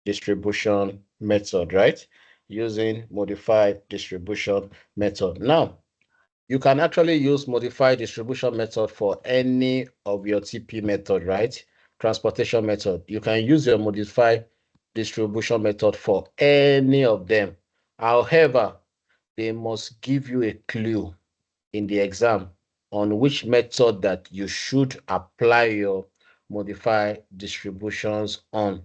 distribution method, right? Using modified distribution method. Now, you can actually use modified distribution method for any of your TP method, right? Transportation method. You can use your modified distribution method for any of them. However, they must give you a clue in the exam on which method that you should apply your modified distributions on.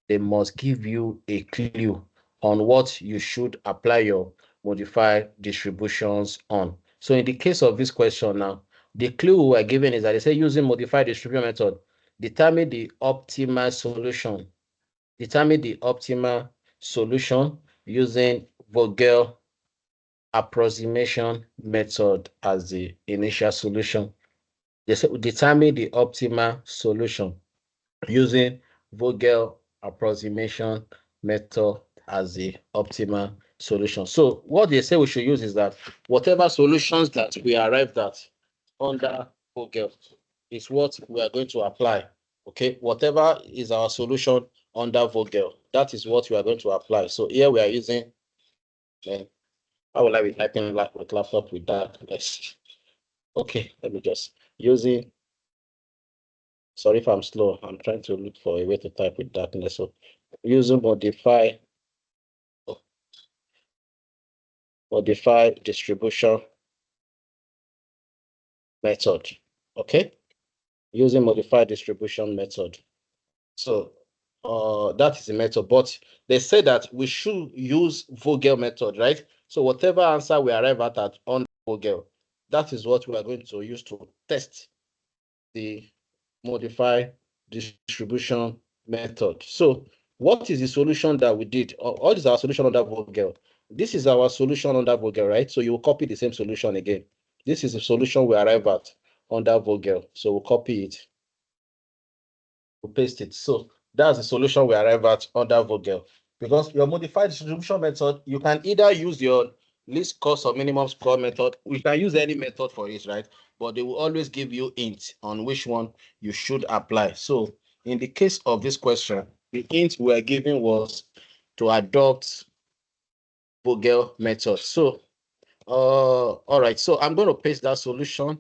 They must give you a clue on what you should apply your modified distributions on. So in the case of this question now, the clue we are given is that they say using modified distribution method, determine the optimal solution. Determine the optimal solution using Vogel approximation method as the initial solution. They say determine the optimal solution using Vogel approximation method as the optimal solution. So what they say we should use is that whatever solutions that we arrived at under Vogel is what we are going to apply. Okay, whatever is our solution under Vogel, that is what we are going to apply. So here we are using, how will I be typing with laptop with darkness? Okay, let me just using. Sorry if I'm slow. I'm trying to look for a way to type with darkness. So using modify distribution method. Okay, using modified distribution method. So that is the method, but they say that we should use Vogel method, right? So whatever answer we arrive at on Vogel, that is what we are going to use to test the modified distribution method. So what is the solution that we did? What is our solution under Vogel? This is our solution under Vogel, right? So you will copy the same solution again. This is the solution we arrive at under Vogel. So we'll copy it. We'll paste it. So that's the solution we arrive at under Vogel. Because your modified distribution method, you can either use your least cost or minimum score method. We can use any method for it, right? But they will always give you hints on which one you should apply. So in the case of this question, the hint we are given was to adopt Vogel method. So, all right. So I'm going to paste that solution.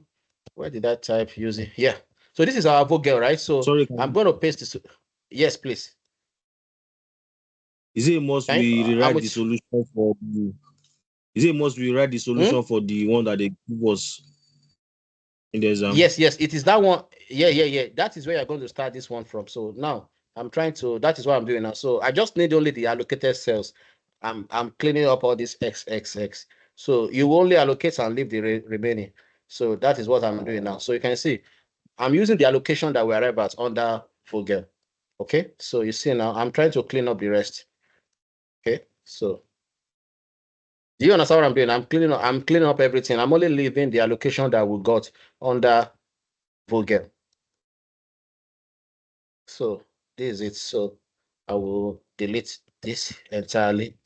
Where did I type using? Yeah. So this is our Vogel, right? So Sorry, I'm going to paste this. Yes, please. is it must we rewrite the solution for the is it must we rewrite the solution for the one that they give us in the exam? Yes, it is that one. Yeah. That is where you're going to start this one from. So now I'm trying to, that is what I'm doing now. So I just need only the allocated cells. I'm cleaning up all this X. So you only allocate and leave the remaining. So that is what I'm doing now. So you can see I'm using the allocation that we arrive at under Vogel. Okay, so you see now I'm trying to clean up the rest. Okay, so do you understand what I'm doing? I'm cleaning up everything. I'm only leaving the allocation that we got under Vogel. So this is it. So I will delete this entirely.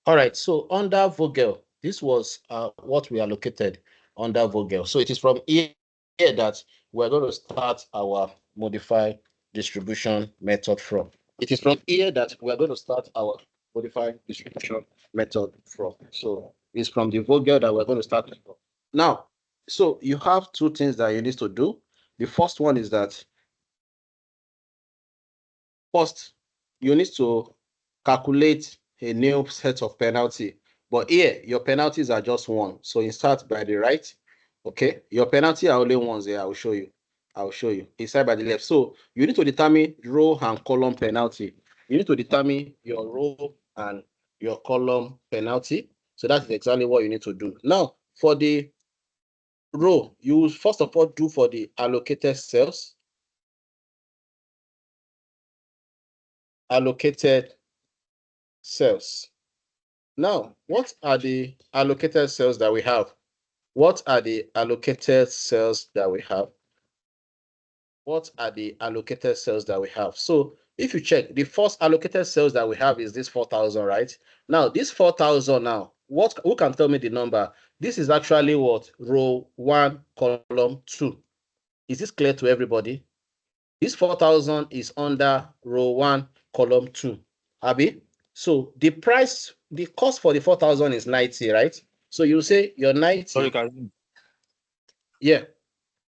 All right, so under Vogel, this was what we allocated under Vogel. So it is from here that we're going to start our modified distribution method from. It is from here that we're going to start our modified distribution method from. So it's from the Vogel that we're going to start from. Now, so you have two things that you need to do. The first one is that first, you need to calculate a new set of penalty. But here, your penalties are just one. So you start by the right. Okay, your penalty are only ones here. I will show you. It's side by the left. So you need to determine row and column penalty. You need to determine your row and your column penalty. So that's exactly what you need to do. Now, for the row, you will first of all do for the allocated cells. Allocated cells. Now, what are the allocated cells that we have? What are the allocated cells that we have? What are the allocated cells that we have? So if you check, the first allocated cells that we have is this 4,000, right? Now, this 4,000 now, who can tell me the number? This is actually what? Row 1, column 2. Is this clear to everybody? This 4,000 is under row 1, column 2. Abi? So the cost for the 4,000 is 90, right? So you say your 90. Sorry, Karim. Yeah.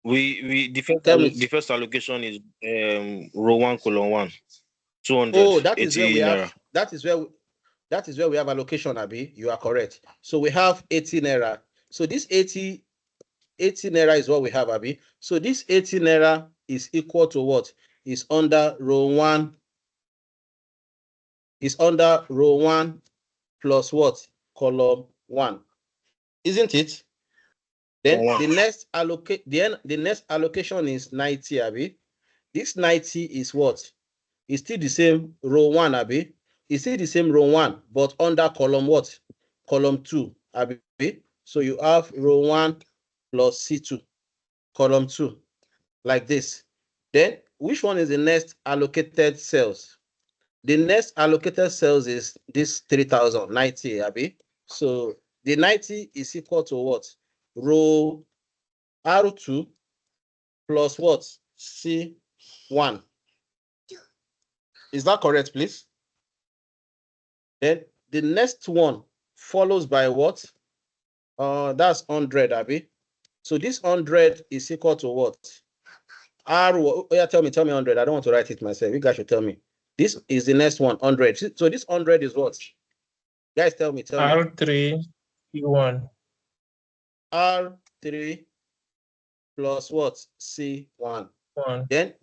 The first allocation is row 1, column 1. 200. Oh, that is where we have that is where we have allocation, Abi. You are correct. So we have 80 naira. So this 80 naira is what we have, Abi. So this 80 naira is equal to what? Is under row 1. Is under row 1 plus what? Column 1. Isn't it? Then the next allocation is 90, Abi. This 90 is what? It's still the same row 1, Abi. It's still the same row 1, but under column what? Column 2, Abi. So you have row 1 plus C2, column 2, like this. Then, which one is the next allocated cells? The next allocated cells is this 3,090, Abi. So the 90 is equal to what? Row R2 plus what? C1. Is that correct, please? Then the next one follows by what? That's 100, Abi. So this 100 is equal to what? Yeah, tell me 100. I don't want to write it myself. You guys should tell me. This is the next one, 100. So this 100 is what? Guys, tell me. R3, C1. R3 plus what? C1. 1. Then,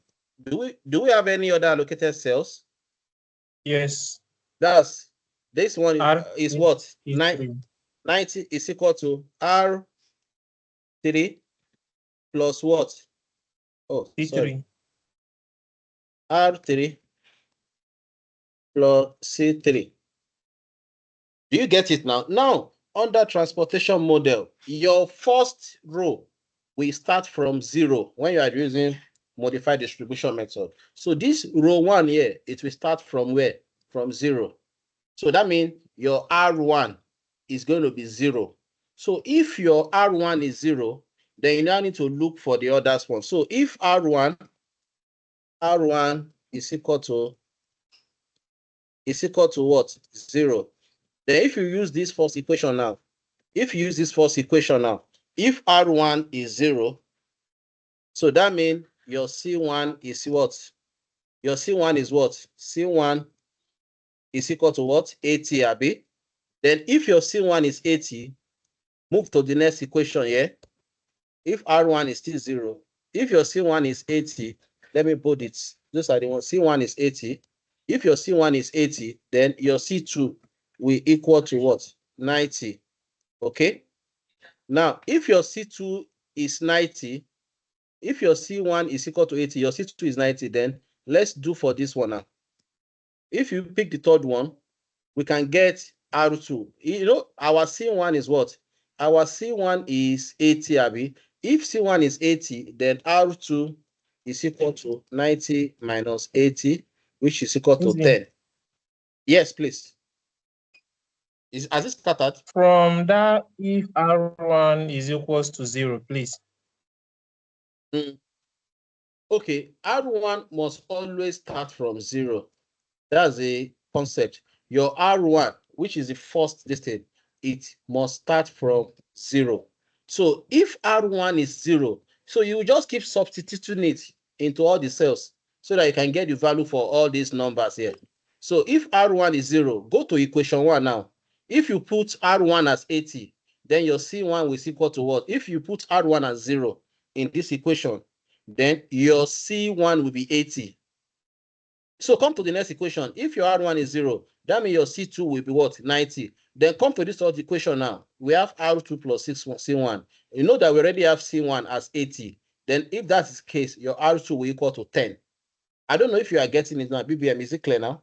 do we have any other allocated cells? Yes. That's this one is what? 90 is equal to R3 plus what? Oh, C3. sorry. R3 plus C3. Do you get it now? Now, under transportation model, your first row will start from 0 when you are using modified distribution method. So this row 1 here, it will start from where? From 0. So that means your R1 is going to be 0. So if your R1 is 0, then you now need to look for the others one. So if R1 is equal to what? 0. Then if you use this first equation now, if R1 is 0, so that means your C1 is what? Your C1 is what? C1 is equal to what? 80, Abi. Then if your C1 is 80, move to the next equation here. If R1 is still 0, if your C1 is 80, let me put it. Those are the ones. C1 is 80. If your C1 is 80, then your C2 will equal to what? 90. Okay? Now, if your C2 is 90, if your C1 is equal to 80, your C2 is 90, then let's do for this one now. If you pick the third one, we can get R2. You know, our C1 is what? Our C1 is 80, Abi. If C1 is 80, then R2 is equal to 90 minus 80, which is equal to 10. Yes, please. Has it started? From that, if R1 is equals to 0, please. Okay, R1 must always start from 0. That's a concept. Your R1, which is the first listed, it must start from 0. So if R1 is 0, so you just keep substituting it into all the cells so that you can get the value for all these numbers here. So if R1 is 0, go to equation 1 now. If you put R1 as 80, then your C1 will equal to what? If you put R1 as 0 in this equation, then your C1 will be 80. So come to the next equation. If your R1 is 0, that means your C2 will be what? 90. Then come to this third equation now. We have R2 plus C1. You know that we already have C1 as 80. Then if that is the case, your R2 will equal to 10. I don't know if you are getting it now. BBM, is it clear now?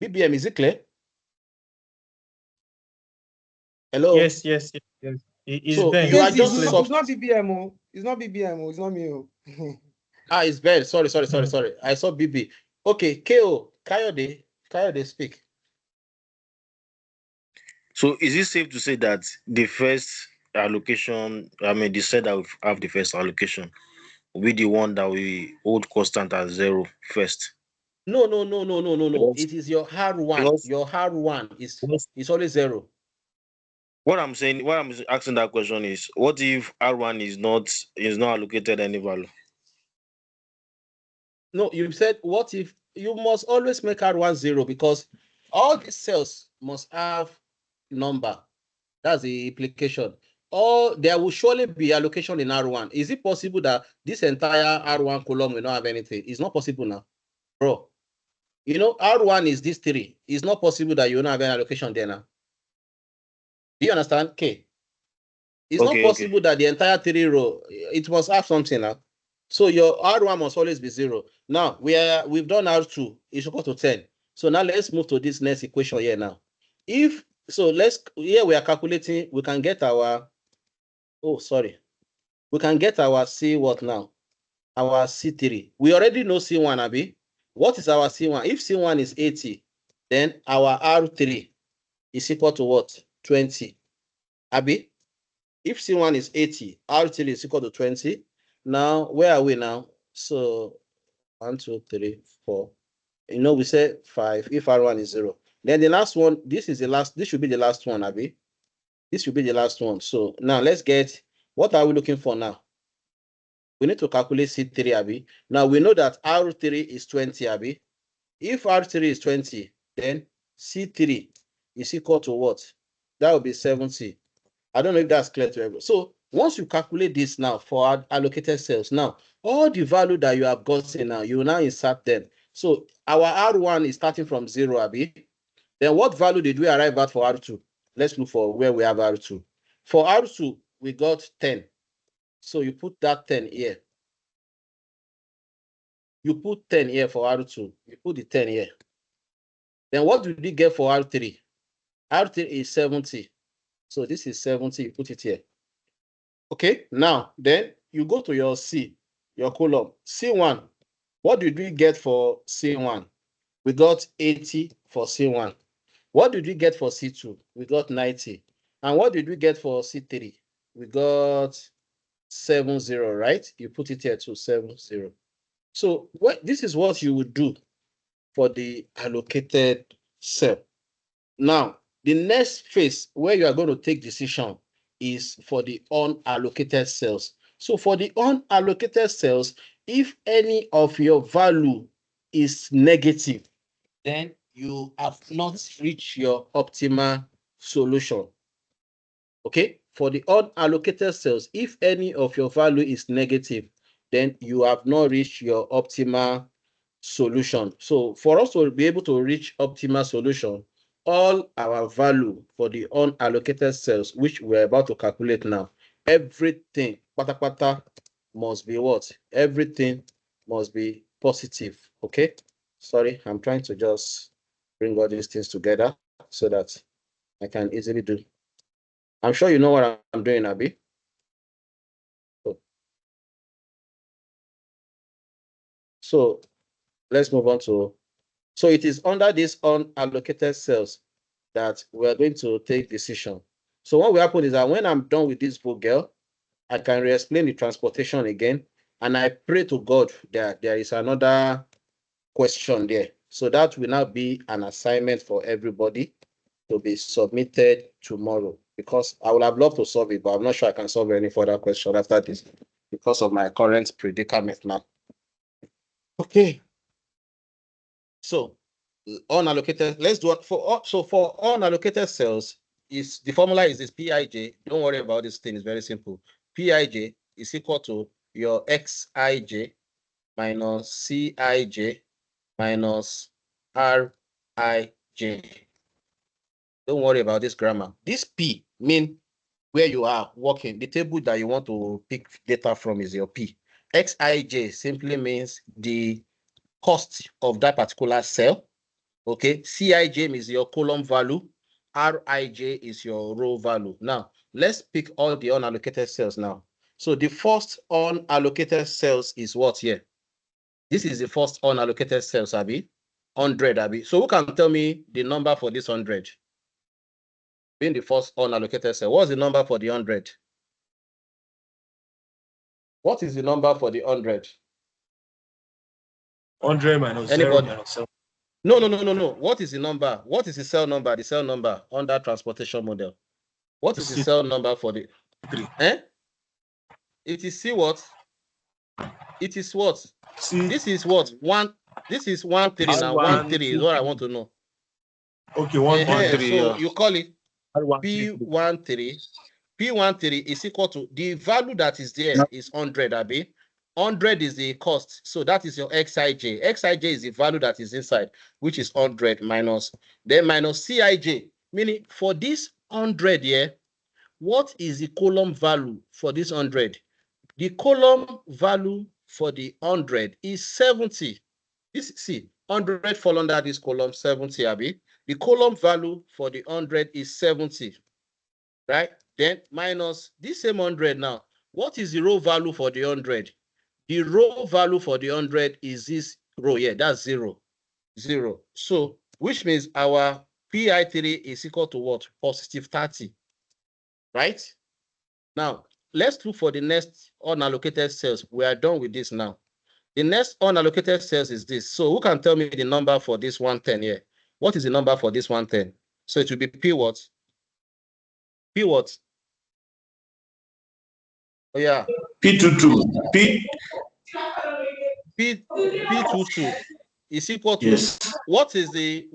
BBM, is it clear? Hello? Yes. It's so Ben. you are It's just not BBM. It's not BBM. It's not me. It's Ben. Sorry. I saw BB. Okay, KO, Kayode, speak. So is it safe to say that the first allocation, I mean, the set that we have the first allocation will be the one that we hold constant as 0 first. No. It is your R1. Your R1 is always 0. What I'm asking that question is, what if R1 is not allocated any value? No, you said what if you must always make R1 0 because all the cells must have number. That's the implication. Or there will surely be allocation in R1. Is it possible that this entire R1 column will not have anything? It's not possible now, bro. You know, R1 is this 3. It's not possible that you will not have any allocation there now. Do you understand? Okay. It's not possible that the entire 3 row, it must have something now. So your R1 must always be 0. Now, we've done R2 is equal to 10. So now let's move to this next equation here now. Here we are calculating, we can get our, we can get our C what now? Our C3. We already know C1, Abi. What is our C1? If C1 is 80, then our R3 is equal to what? 20. Abi? If C1 is 80, R3 is equal to 20. Now, where are we now? So 1, 2, 3, 4. You know, we said 5 if R1 is 0. Then the last one, this should be the last one, Abi. This should be the last one. So now let's get, what are we looking for now? We need to calculate C3, Abi. Now we know that R3 is 20, Abi. If R3 is 20, then C3 is equal to what? That would be 70. I don't know if that's clear to everyone. So once you calculate this now for allocated cells, now all the value that you have gotten now, you will now insert them. So our R1 is starting from 0, Abi. Then what value did we arrive at for R2? Let's look for where we have R2. For R2, we got 10. So you put that 10 here. You put 10 here for R2. You put the 10 here. Then what did we get for R3? R3 is 70. So this is 70. You put it here. Okay, now then you go to your C, your column. C1. What did we get for C1? We got 80 for C1. What did we get for C2? We got 90. And what did we get for C3? We got 70, right? You put it here to 70. So this is what you would do for the allocated cell. Now, the next phase where you are going to take decision is for the unallocated cells. So for the unallocated cells, if any of your value is negative, then you have not reached your optimal solution. Okay, for the unallocated cells, if any of your value is negative, then you have not reached your optimal solution. So for us to be able to reach optimal solution, all our value for the unallocated cells, which we're about to calculate now, everything pata must be what? Everything must be positive. Okay, sorry, I'm trying to just bring all these things together so that I can easily do. I'm sure you know what I'm doing, Abi. So let's move on to, so it is under these unallocated cells that we're going to take decision. So what will happen is that when I'm done with this Vogel, I can re-explain the transportation again, and I pray to God that there is another question there. So that will now be an assignment for everybody to be submitted tomorrow, because I would have loved to solve it, but I'm not sure I can solve any further question after this because of my current predicament now. Okay. So unallocated, let's do it for unallocated cells. Is the formula is this Pij. Don't worry about this thing, it's very simple. Pij is equal to your Xij minus Cij minus Rij. Don't worry about this grammar. This P mean where you are working. The table that you want to pick data from is your P. Xij simply means the cost of that particular cell. Okay, Cij is your column value, Rij is your row value. Now, let's pick all the unallocated cells now. So the first unallocated cells is what here? This is the first unallocated cells, Abi. 100, Abi. So who can tell me the number for this 100? Being the first unallocated cell, what's the number for the 100? What is the number for the 100? 100 minus Anybody? 0 minus 7. No. What is the number? What is the cell number? The cell number under transportation model. What is the cell number for the 3? It is C what? It is what? C. This is what? This is 1 3 now. 1 3 is what I want to know. Okay, 1 3. So you call it P13. P13 is equal to the value that is there is 100, Abi. 100 is the cost. So that is your Xij. Xij is the value that is inside, which is 100 minus Cij. Meaning for this 100 here, what is the column value for this 100? The column value for the 100 is 70. This, see, 100 fall under this column 70, Abi. The column value for the 100 is 70, right? Then minus this same 100 now. What is the row value for the 100? The row value for the 100 is this row here. That's 0. 0. So, which means our PI3 is equal to what? Positive 30, right? Now, let's look for the next unallocated cells. We are done with this now. The next unallocated cells is this. So who can tell me the number for this 110 here? What is the number for this 110? So it will be P what? P what? Oh yeah. P22. P22 is equal to what is the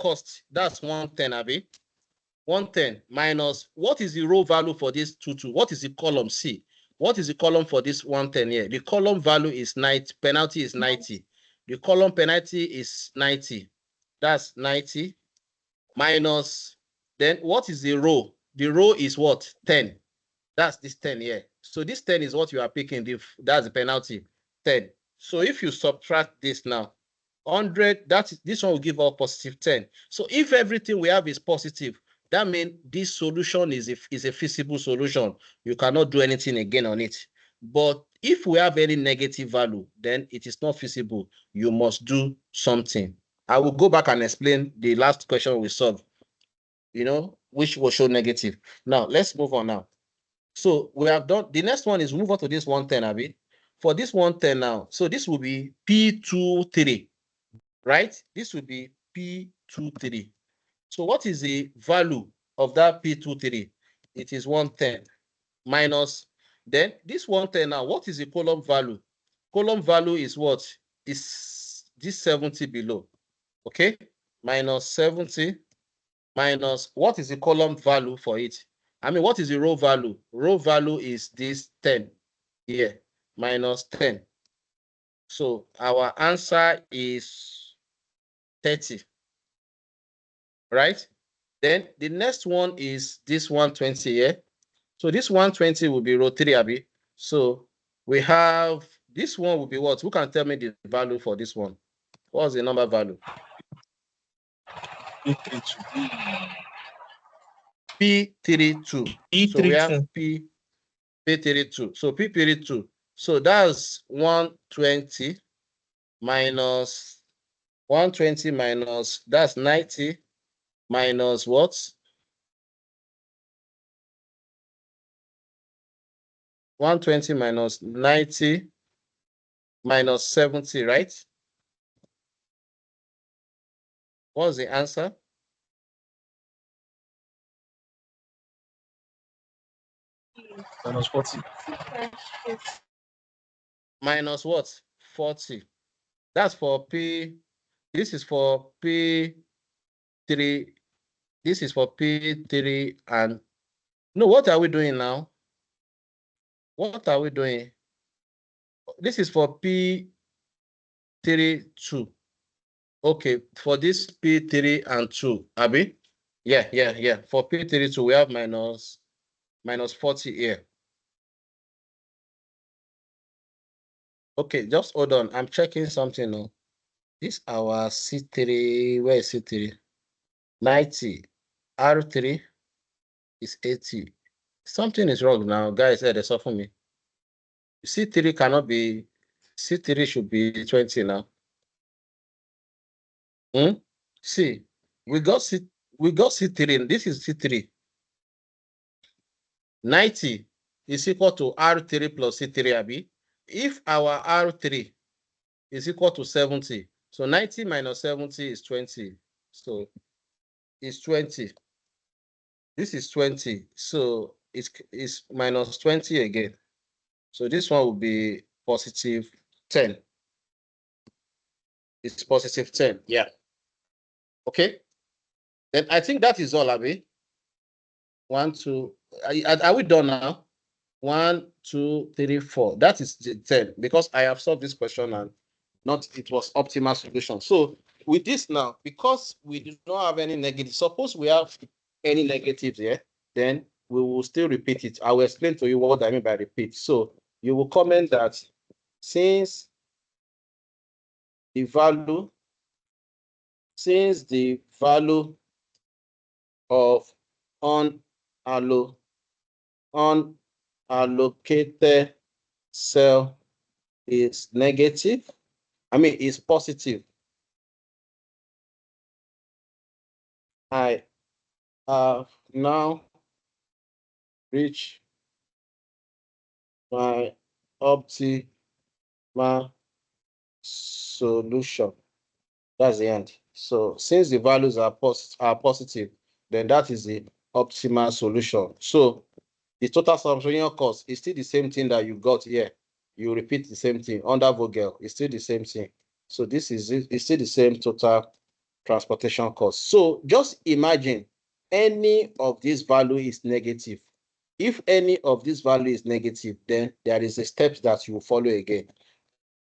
cost? That's 110, Abi. 110 minus what is the row value for this 22? What is the column C? What is the column for this 110 here? The column value is 90, penalty is 90. The column penalty is 90. That's 90 minus, then what is the row? The row is what? 10. That's this 10 here. So this 10 is what you are picking. That's the penalty, 10. So if you subtract this now, 100, this one will give us positive 10. So if everything we have is positive, that means this solution is a feasible solution. You cannot do anything again on it. But if we have any negative value, then it is not feasible. You must do something. I will go back and explain the last question we solved, which will show negative. Now, let's move on now. So we have done, the next one is move on to this 110, Abi. For this 110 now, so this will be P23, right? This will be P23. So what is the value of that P23? It is 110 minus, then this 110 now, what is the column value? Column value is what? Is this 70 below, okay? Minus 70 minus, what is the column value for it? I mean, what is the row value? Row value is this 10 here, minus 10. So our answer is 30, right? Then the next one is this 120 here. So this 120 will be row 3, Abi. So we have, this one will be what? Who can tell me the value for this one? What's the number value? P32. So we have P32. So P32. So that's 120 minus 120 minus, that's 90 minus what? 120 minus 90 minus 70, right? What's the answer? Minus 40. Minus what? 40. That's for P. This is for P3. This is for P3 and no, what are we doing now? What are we doing? This is for P3 2. Okay, for this P3 and 2, Abi? Yeah. For P3 2, we have minus 40 here. Okay, just hold on. I'm checking something now. This our C3. Where is C3? 90. R3 is 80. Something is wrong now. Guys, they suffer me. C3 cannot be, C3 should be 20 now. See, we got C3. This is C3. 90. is equal to R3 plus C3, Abi. If our R3 is equal to 70, so 90 minus 70 is 20. So it's 20. This is 20. So it's minus 20 again. So this one will be positive 10. It's positive 10. Yeah. Okay. Then I think that is all, Abi. 1, 2. Are we done now? 1, 2, 3, 4. That is 10 because I have solved this question and not it was optimal solution. So with this now, because we do not have any negative, suppose we have any negatives here, then we will still repeat it. I will explain to you what I mean by repeat. So you will comment that since the value of unallocated cell is negative, is positive, I have now reached my optimal solution. That's the end. So since the values are positive, then that is the optimal solution. So the total solution cost is still the same thing that you got here. You repeat the same thing under Vogel. It's still the same thing. So this is it's still the same total transportation cost. So just imagine any of this value is negative. If any of this value is negative, then there is a step that you will follow again,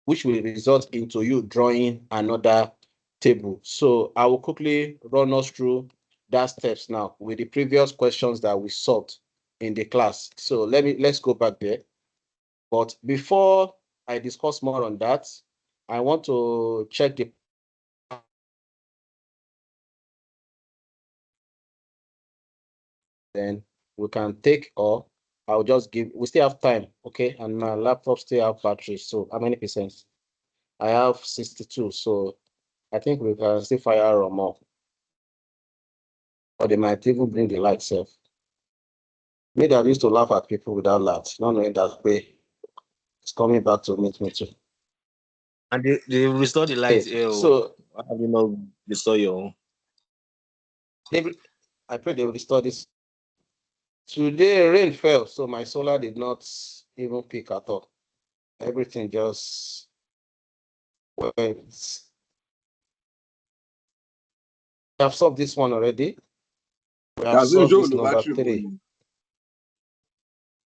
which will result into you drawing another table. So I will quickly run us through that steps now with the previous questions that we solved in the class. So let's go back there. But before I discuss more on that, I want to check the then we can take, or I'll just give, we still have time, okay? And my laptop still have battery. So how many percent? I have 62. So I think we can still fire or more. Or they might even bring the light self. Me that used to laugh at people without lights, not knowing that way it's coming back to meet me too. And they restore the lights here. So why have you not restore your own? I pray they will restore this. Today rain fell, so my solar did not even peak at all. Everything just went. We have solved this one already. We have solved this number 3.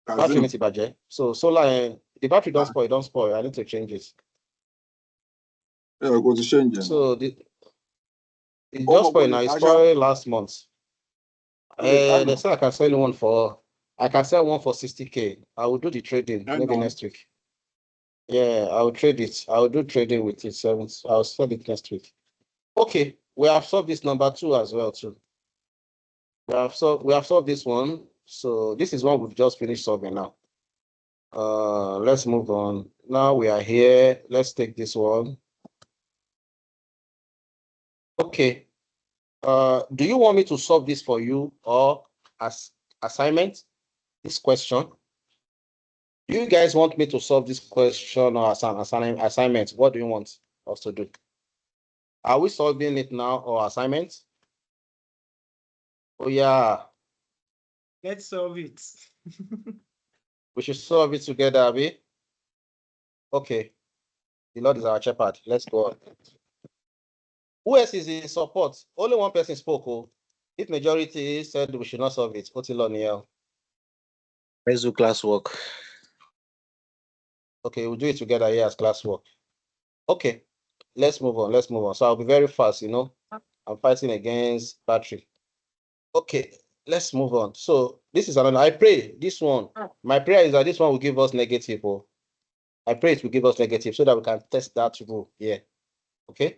Battery needs budget. So solar, the battery don't spoil. I need to change it. Yeah, we're going to change it. So it just spoiled now. It spoiled last month. They said I can sell one for 60K. I will do the trading maybe next week. Yeah, I will trade it. I will do trading with it. I'll sell it next week. Okay, we have solved this number 2 as well too. We have solved this one. So this is one we've just finished solving now. Let's move on. Now we are here. Let's take this one. Okay. Do you want me to solve this for you or as assignment? This question? Do you guys want me to solve this question or as an assignment? What do you want us to do? Are we solving it now or assignment? Oh yeah. Let's solve it. We should solve it together, Abi. Okay. The Lord is our shepherd. Let's go on. Who else is in support? Only one person spoke. Oh. If majority said we should not solve it, Otiloniel. Let's do classwork. Okay, we'll do it together here as classwork. Okay, let's move on. So I'll be very fast, I'm fighting against battery. Okay, let's move on. So this is another. I pray this one. My prayer is that this one will give us negative. Oh. I pray it will give us negative so that we can test that rule here. Okay,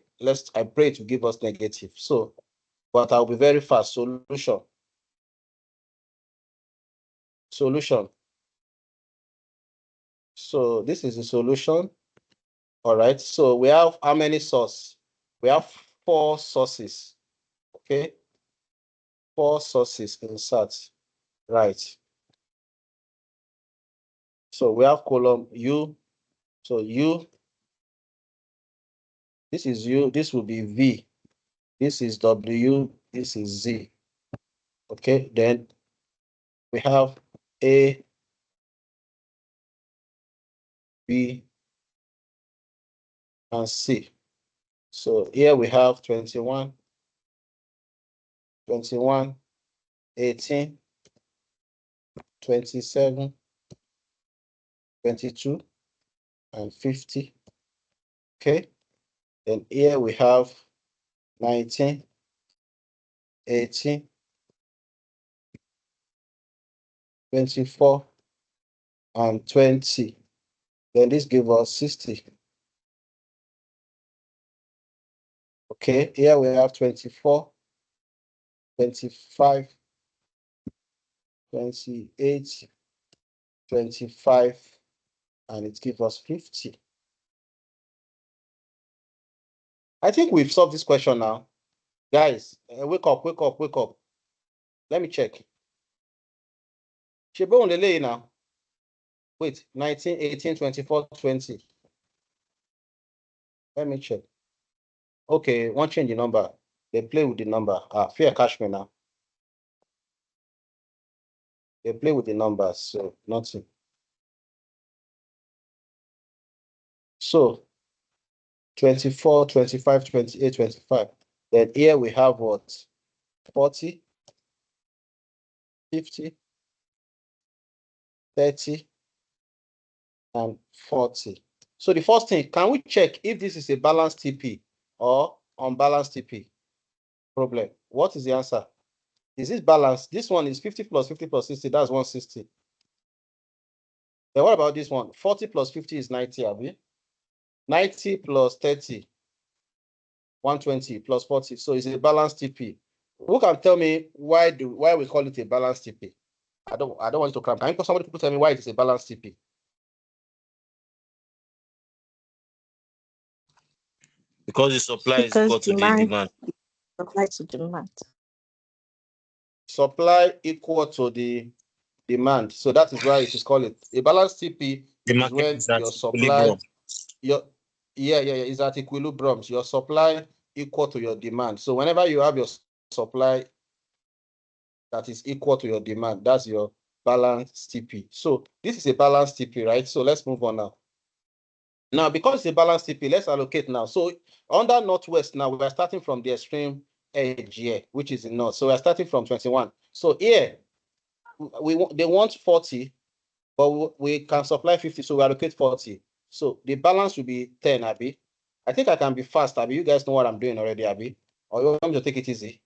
I pray it will give us negative. So, but I'll be very fast. Solution. So this is the solution. All right. So we have how many sources? We have 4 sources. Okay. 4 sources insert. Right. So we have column U. So U, this is U, this will be V. This is W, this is Z. Okay, then we have A, B, and C. So here we have 21, 21, 18, 27, 22, and 50. Okay, then here we have 19, 18, 24, and 20. Then this gives us 60. Okay, here we have 24, 25, 28, 25, and it gives us 50. I think we've solved this question now. Guys, wake up, wake up, wake up. Let me check. Shebo lele now. Wait, 19, 18, 24, 20. Let me check. Okay, one change the number. They play with the number. Fear catch me now. They play with the numbers, so nothing. So 24, 25, 28, 25. Then here we have what? 40, 50, 30, and 40. So the first thing, can we check if this is a balanced TP or unbalanced TP? Problem. What is the answer? Is this balanced? This one is 50 plus 50 plus 60, that's 160. Then what about this one? 40 plus 50 is 90, Abi. 90 plus 30, 120 plus 40. So it's a balanced TP. Who can tell me why we call it a balanced TP? I don't want to cram. Can somebody tell me why it is a balanced TP? Because the supply is equal to the demand. Supply to demand. Supply equal to the demand. So that is why it is called a balanced TP. The is market when is at your supply, equilibrium. is at equilibrium. Your supply equal to your demand. So whenever you have your supply that is equal to your demand, that's your balanced TP. So this is a balanced TP, right? So let's move on now. Now, because it's a balanced TP, let's allocate now. So under Northwest now, we are starting from the extreme edge here, which is in North. So we're starting from 21. So here, they want 40, but we can supply 50, so we allocate 40. So the balance will be 10, Abi. I think I can be fast, Abi. You guys know what I'm doing already, Abi. Or you want me to take it easy?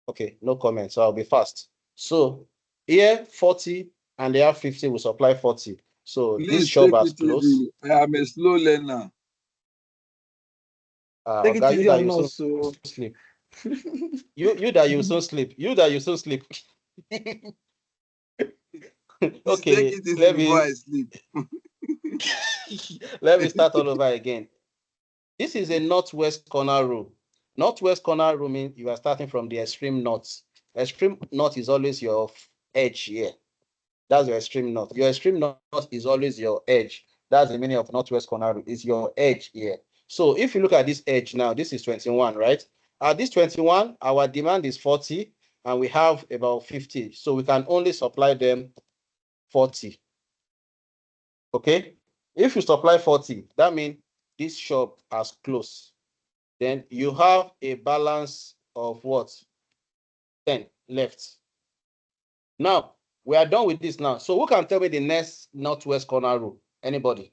Okay, no comment, so I'll be fast. So here, 40, and they have 50, we supply 40. So Please this shop take has it closed. easy. I am a slow learner. Take it easy on us, so sleep. you that you so sleep. You that you so sleep. Okay, Take it easy before I sleep. let me start all over again. This is a northwest corner rule. Northwest corner rule means you are starting from the extreme north. Extreme north is always your edge here. That's your extreme north. Your extreme north is always your edge. That's the meaning of northwest corner rule. Is your edge here. So if you look at this edge now, this is 21, right? At this 21, our demand is 40, and we have about 50. So we can only supply them 40. Okay? If you supply 40, that means this shop has closed. Then you have a balance of what? 10 left. Now, we are done with this now. So who can tell me the next northwest corner rule? Anybody?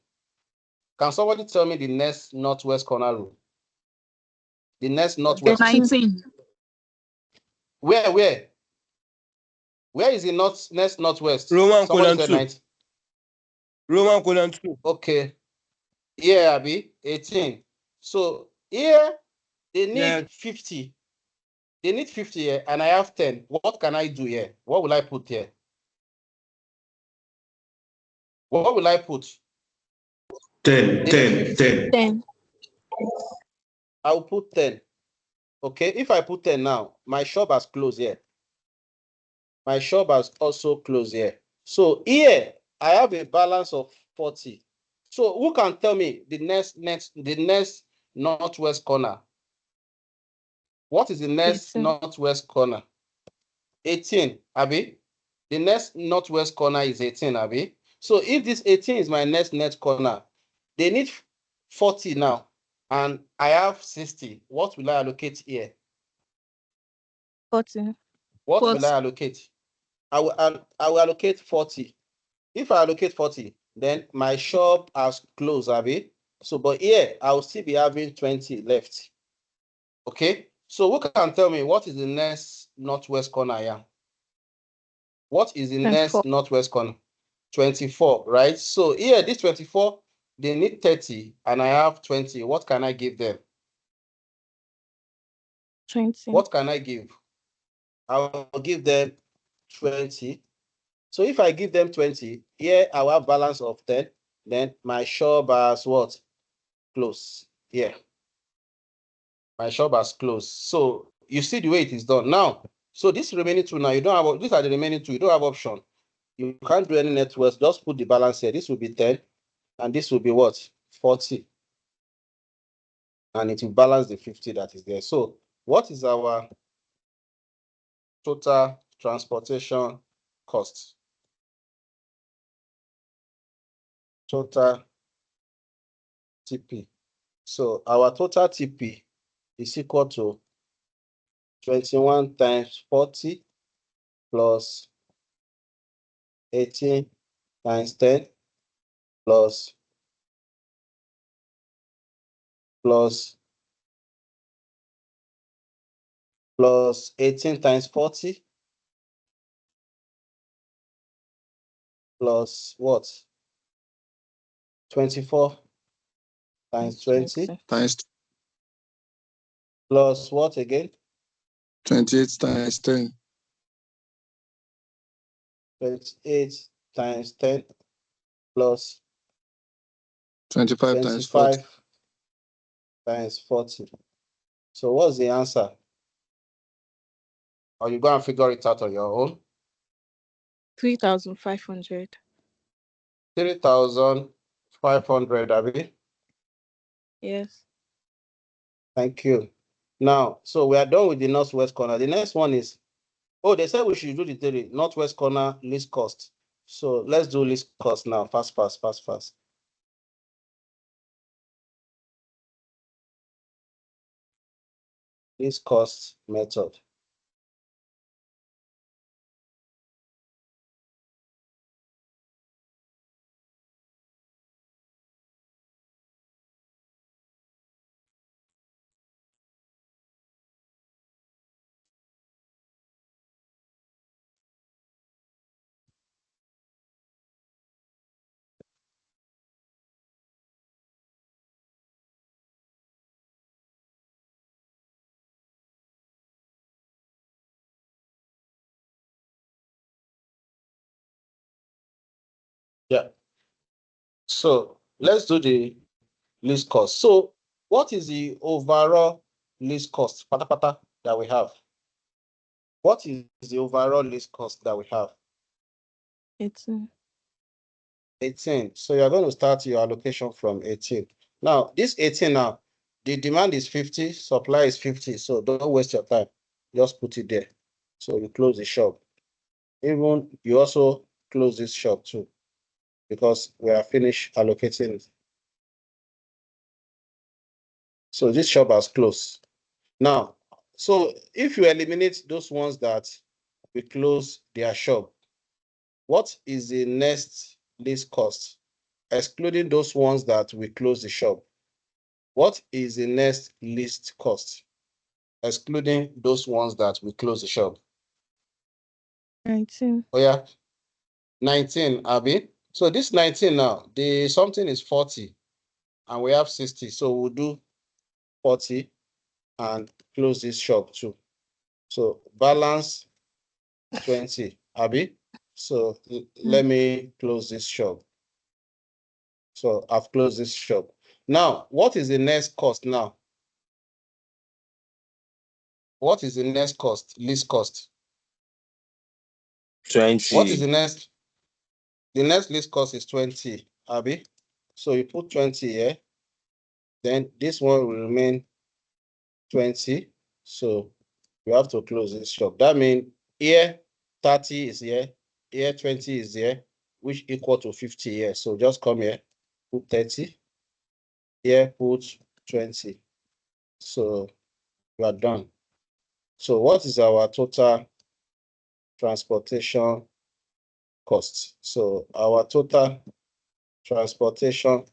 Can somebody tell me the next northwest corner rule? The next northwest. 19. Where? Where is the next northwest? Roman Somebody colon said 2. 90. Roman colon 2. Okay. Yeah, Abi, 18. So here they need Yeah. 50. They need 50 here, and I have 10. What can I do here? What will I put here? What will I put? 10, 10, 10. 10. I will put 10. Okay, if I put 10 now, my shop has closed here. My shop has also closed here. So here, I have a balance of 40. So who can tell me the next northwest corner? What is the next 18. northwest corner? 18, Abi. The next northwest corner is 18, Abi. So if this 18 is my next corner, they need 40 now, and I have 60. What will I allocate here? 40. What will I 40. allocate? I will allocate 40. If I allocate 40, then my shop has closed, Abi. So, but here I will still be having 20 left. Okay. So who can tell me what is the next northwest corner here? What is the 24. next northwest corner? 24, right? So here, this 24, they need 30, and I have 20. What can I give them? 20. What can I give? I'll give them 20. So if I give them 20, here I will have balance of 10. Then my shop has what? Close. Yeah, my shop has closed. So you see the way it is done. Now, so this remaining two now, you don't have, these are the remaining two. You don't have option. You can't do any networks. Just put the balance here. This will be 10, and this will be what? 40. And it will balance the 50 that is there. So what is our total transportation cost? Total TP. So our total TP is equal to 21 times 40 plus 18 times 10 plus 18 times 40 plus what? 24 times 20 Times plus what again? 28 times 10. 28 times 10 plus 25 times 40. 25 times 40. So what's the answer? Or you go and figure it out on your own? 3,500. 3,500, Abi. Yes. Thank you. Now, so we are done with the northwest corner. The next one is, oh, they said we should do the theory, northwest corner, least cost. So let's do least cost now. Fast, fast, fast, fast. Least cost method. Yeah. So let's do the least cost. So what is the overall least cost pata that we have? What is the overall least cost that we have? 18. 18. So you're going to start your allocation from 18. Now, this 18 now, the demand is 50, supply is 50. So don't waste your time. Just put it there. So you close the shop. Even you also close this shop too, because we are finished allocating it. So this shop has closed. Now, so if you eliminate those ones that we close their shop, what is the next least cost? Excluding those ones that we close the shop. What is the next least cost, excluding those ones that we close the shop? 19. Oh yeah, 19, Abi. So this 19 now, the something is 40, and we have 60. So we'll do 40 and close this shop too. So balance 20, Abi. So let me close this shop. So I've closed this shop. Now, what is the next cost now? What is the next cost, least cost? 20. What is the next? The next least cost is 20, Abi. So you put 20 here. Then this one will remain 20. So you have to close this shop. That means here 30 is here, here 20 is here, which equal to 50 here. So just come here, put 30, here put 20. So we are done. So what is our total transportation cost? So our total transportation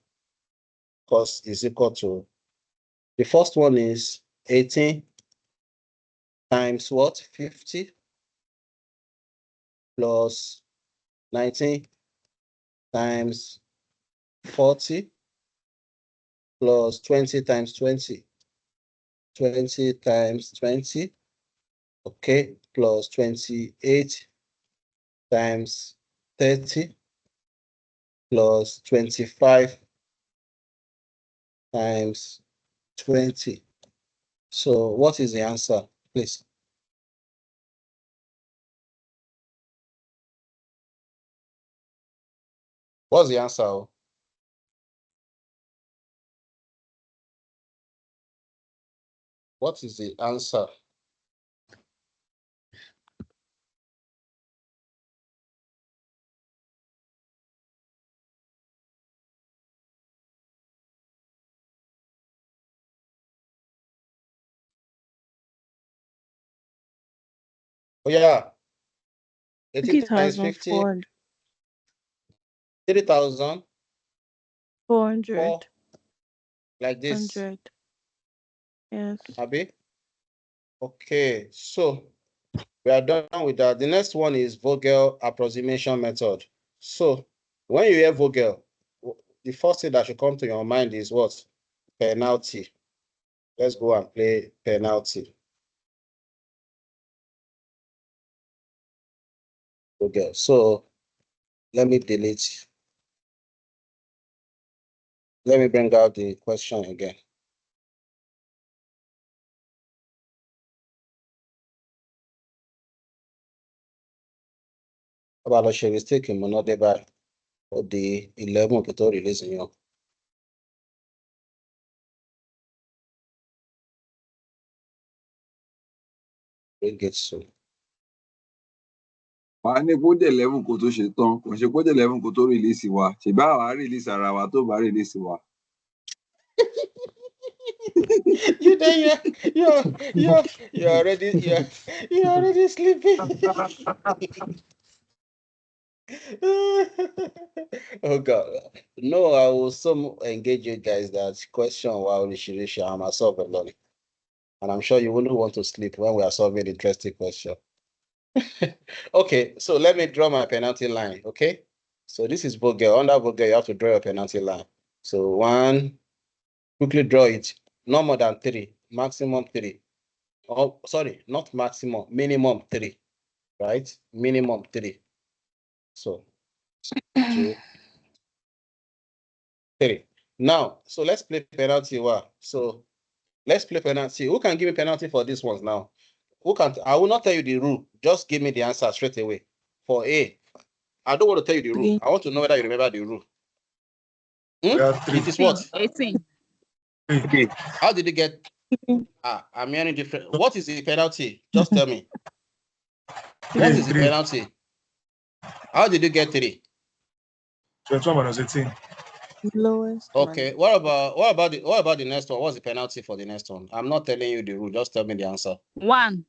cost is equal to, the first one is 18 times what? 50 plus 19 times 40 plus 20 times 20. 20 times 20, okay, plus 28 times 30 plus 25 times 20. So what is the answer, please? What's the answer? What is the answer? Oh yeah, 18 times 50, 3,000, 400. like this. 100. Yes. Abi? Okay, so we are done with that. The next one is Vogel approximation method. So when you hear Vogel, the first thing that should come to your mind is what? Penalty. Let's go and play penalty. Vogel. So let me delete. Let me bring out the question again. About the share mistake in Monode by the 11 to release in you. Bring it soon. Wàá ní kó dé 11 kó tó ṣe tán, kò ṣe kó dé 11 kó tó rìlíìsì wa. Ṣèbí àwa rìlíìsì ara wa tó bá rìlíìsì wa. You're already sleeping. Oh God. No, I will so engage you guys that question while I'm myself alone. And I'm sure you wouldn't want to sleep when we are solving interesting question. Okay, so let me draw my penalty line. Okay. So this is Vogel. Under Vogel, you have to draw your penalty line. So one, quickly draw it. No more than 3, maximum 3. Oh, sorry, not maximum, minimum 3, right? Minimum 3. So 2, 3. Now, so let's play penalty. Wow. So let's play penalty. Who can give me penalty for these ones now? Who can? I will not tell you the rule. Just give me the answer straight away. For A, I don't want to tell you the rule. I want to know whether you remember the rule. It is what? 18. How did you get? I'm hearing different. What is the penalty? Just tell me. What is the penalty? How did you get 3? 21 minus 18. Lowest. Okay. What about the next one? What's the penalty for the next one? I'm not telling you the rule. Just tell me the answer. 1.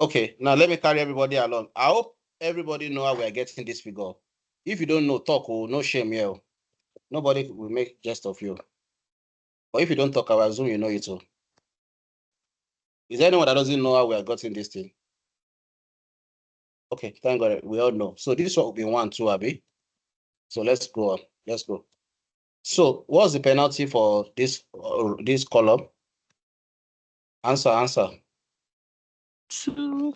Okay. Now let me carry everybody along. I hope everybody know how we are getting this figure. If you don't know, talk. Oh, no shame here. Nobody will make jest of you. But if you don't talk, I will assume you know it too. Is there anyone that doesn't know how we are getting this thing? Okay, thank God. We all know. So this one will be 1, 2, Abi. So let's go on. Let's go. So what's the penalty for this column? Answer. 2.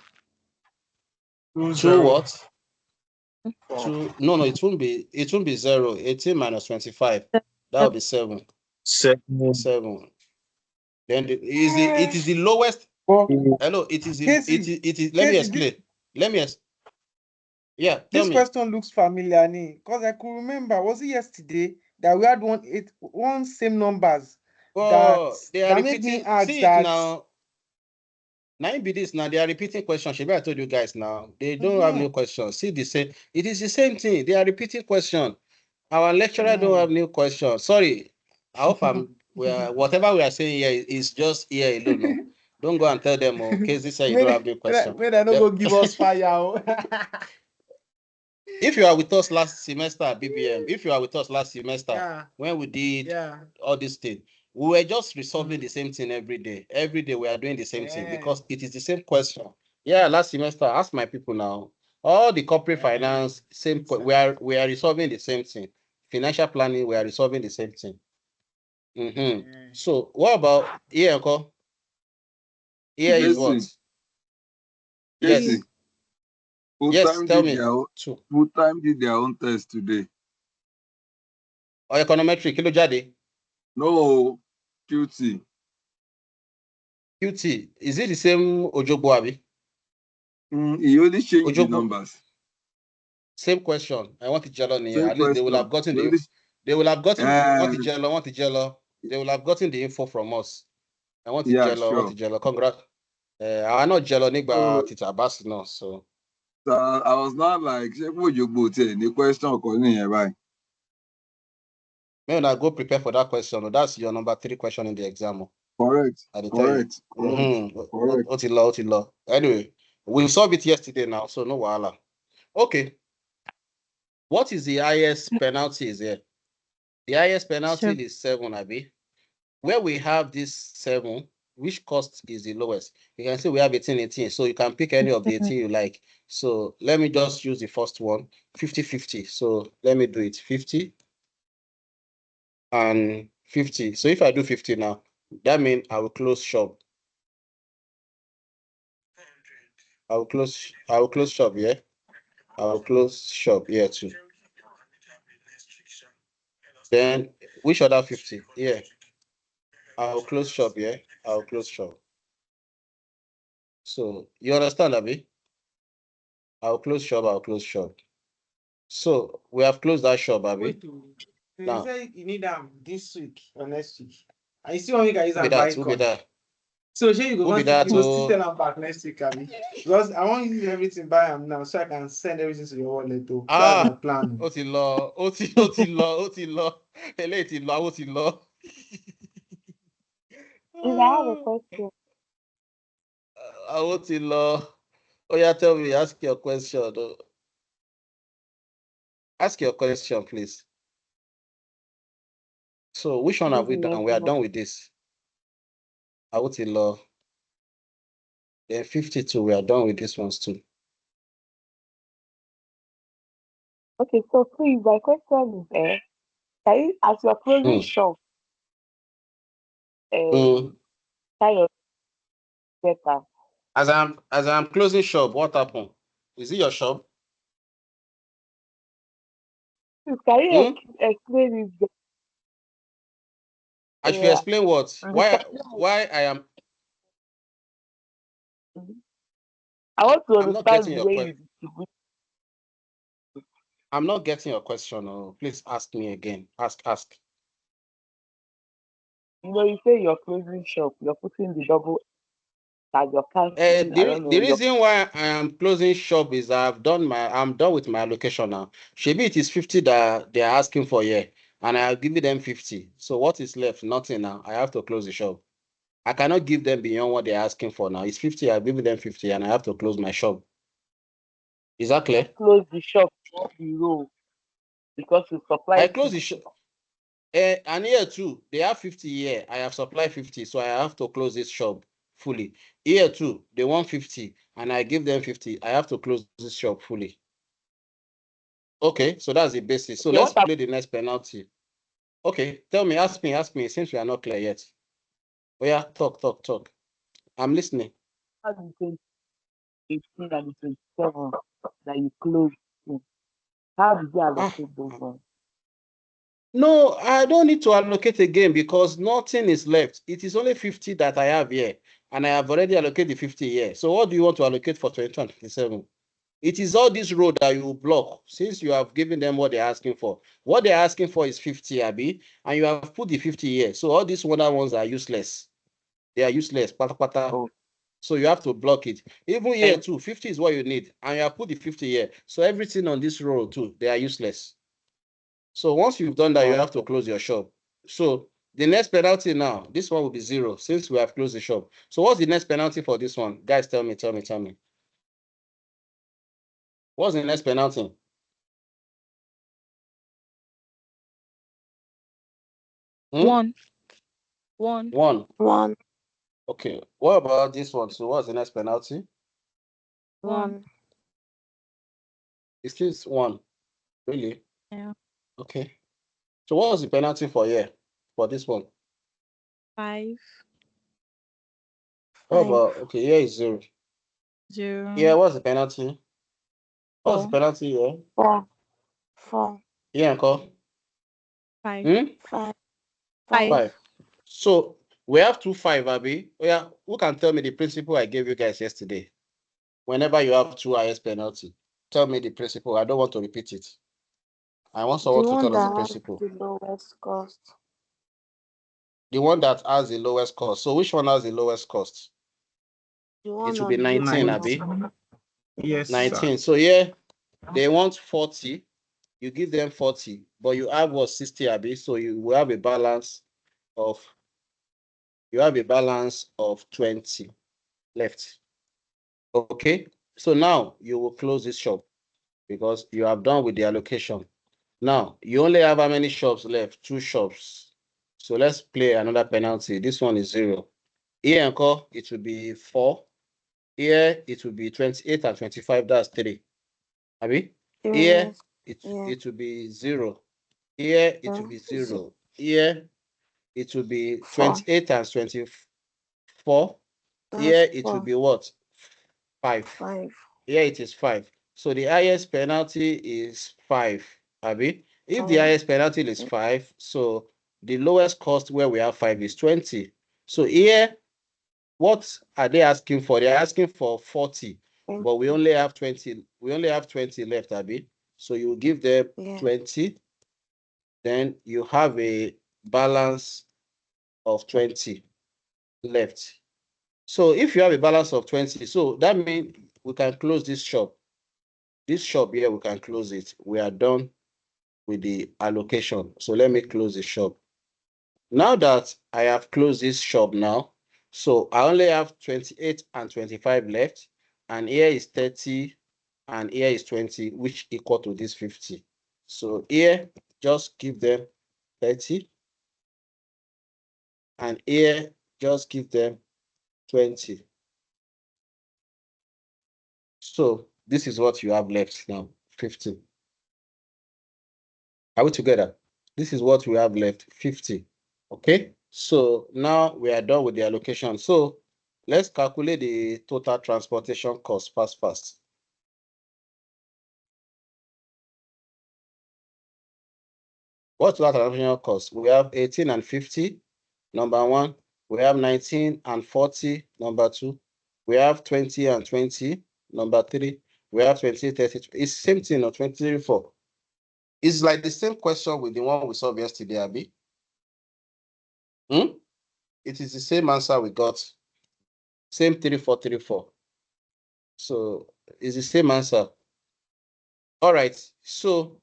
2 what? 2. No, it won't be 0. 18 minus 25. That will be 7. 7. Then it is the lowest. Hello, it is. Let me explain. Yeah, tell This me. question looks familiar, because I could remember, was it yesterday that we had one same numbers Oh, they are that made me repeating. ask See it that. now. Now be this now. They are repeating questions. Maybe I told you guys now. They don't have new questions. See the same. It is the same thing. They are repeating question. Our lecturer don't have new questions. Sorry. I hope whatever we are saying here is just here alone. No. Don't go and tell them, case this say you don't have new question. May they not go give us fire. If you are with us last semester at BBM, if you are with us last semester when we did all these things, we were just resolving the same thing every day. Every day we are doing the same thing because it is the same question. Yeah, last semester, ask my people now. All the corporate finance, same. We are resolving the same thing. Financial planning, we are resolving the same thing. So what about here, Uncle? Here is what? Yes. Yes, tell me. Full time did their own test today. Or econometric, kilo jade? No, QT. QT, is it the same Ojogbo Abi? He only changed the numbers. Same question. I want Ijaola here. At least they will have gotten want Ijaola. They will have gotten the info from us. I want Ijaola. Congrats. I'm not Ijaola Nigba Tita Abbas no. So I was not like, the question calling here, May I go prepare for that question. That's your number 3 question in the exam. Correct. I tell you. Otilo. Anyway, we solved it yesterday now, so no wahala. Okay. What is the highest penalty is here? The highest penalty is 7, Abi. Where we have this 7, which cost is the lowest? You can see we have 18, so you can pick any of the 18 you like. So let me just use the first one, 50-50. So let me do it 50 and 50. So if I do 50 now, that means I will close shop. I will close shop, yeah. I will close shop here too. Then which other 50? Yeah. I will close shop, yeah. I will close shop. So you understand, Abi? I'll close shop. So we have closed that shop, Abi. Now, you say you need them this week or next week. I see one week I use and buy that. So you go still tell them back next week, Abi. Because I want to use everything buy them now so I can send everything to your wallet too. That's my plan. Ó ti lọ. Eléyìí ti lọ, ó ti lọ. I have a question. Ó ti lọ. Oh yeah, tell me, ask your question. Ask your question, please. So which one have we done? We are done with this. Ó ti lọ. Then 52, we are done with this ones too. Okay, so please, my question is, can you, as you're closing shop, kind of better? As I'm closing shop, what happened? Is it your shop? Can you explain it? I should explain what? Why I am. I want to understand the way you distribute. I'm not getting your question. Oh, please ask me again. Ask. You know, you say you're closing shop, you're putting the double that you're canceling. The reason why I am closing shop is I'm done with my allocation now. Maybe it is 50 that they are asking for here, and I have given them 50. So what is left? Nothing now. I have to close the shop. I cannot give them beyond what they're asking for now. It's 50. I've given them 50, and I have to close my shop. Is that clear? Close the shop below because you supply. I close the shop. And here too, they have 50 here. I have supplied 50, so I have to close this shop fully. Here too, they want 50, and I give them 50. I have to close this shop fully. Okay, so that's the basis. So let's play the next penalty. Okay, tell me, ask me, since we are not clear yet. Oh yeah, talk. I'm listening. How do you 18 and 27 that you close? How did you allocate those ones? No, I don't need to allocate again because nothing is left. It is only 50 that I have here, and I have already allocated the 50 here. So what do you want to allocate for 22 and 27? It is all this road that you block since you have given them what they're asking for. What they're asking for is 50, Abi, and you have put the 50 here. So all these other ones are useless. They are useless, pata pata. Oh. So you have to block it. Even here too, 50 is what you need, and you have put the 50 here. So everything on this road too, they are useless. So once you've done that, you have to close your shop. So the next penalty now, this one will be 0 since we have closed the shop. So what's the next penalty for this one? Guys, tell me. What's the next penalty? One. 1. Okay. What about this one? So what's the next penalty? 1. It's still 1. Really? Yeah. Okay. So what was the penalty for here? For this one? 5. What about, okay, here is 0. 0. Yeah, what's the penalty? What's the 4. penalty here? 4. Yeah, uncle. 5. 5. So we have 2 5, Abi. Oh, yeah, who can tell me the principle I gave you guys yesterday? Whenever you have 2 highest penalty, tell me the principle. I don't want to repeat it. I want someone to tell us the principle. The lowest cost. The one that has the lowest cost. So which one has the lowest cost? The one It will be 19, Abi. Yes, 19. sir. So here they want 40. You give them 40, but you have what 60, Abi. So you will have a balance of 20 left. Okay. So now you will close this shop because you have done with the allocation. Now you only have how many shops left? 2 shops. So let's play another penalty. This one is 0. Here encore, it will be 4. Here it will be 28 and 25. That's 3. Abi? Here it will be 0. Here it will be 0. Here it will be 28 and 24. Here it will be what? 5. Here it is 5. So the highest penalty is 5. Abi? If the highest penalty is 5, so the lowest cost where we have 5 is 20. So here, what are they asking for? They're asking for 40, but we only have 20. We only have 20 left, Abi. So you give them 20, then you have a balance of 20 left. So if you have a balance of 20, so that means we can close this shop. This shop here, we can close it. We are done with the allocation. So let me close the shop. Now that I have closed this shop now, so I only have 28 and 25 left, and here is 30 and here is 20, which equal to this 50. So here, just give them 30, and here, just give them 20. So this is what you have left now, 50. Are we together? This is what we have left, 50. Okay, so now we are done with the allocation. So let's calculate the total transportation cost fast. What's total transportation cost? We have 18 and 50, number 1. We have 19 and 40, number 2. We have 20 and 20, number 3. We have 20, 30. It's the same thing, or 24. It's like the same question with the one we solved yesterday, Abi. It is the same answer we got. Same 3434. So it's the same answer. All right. So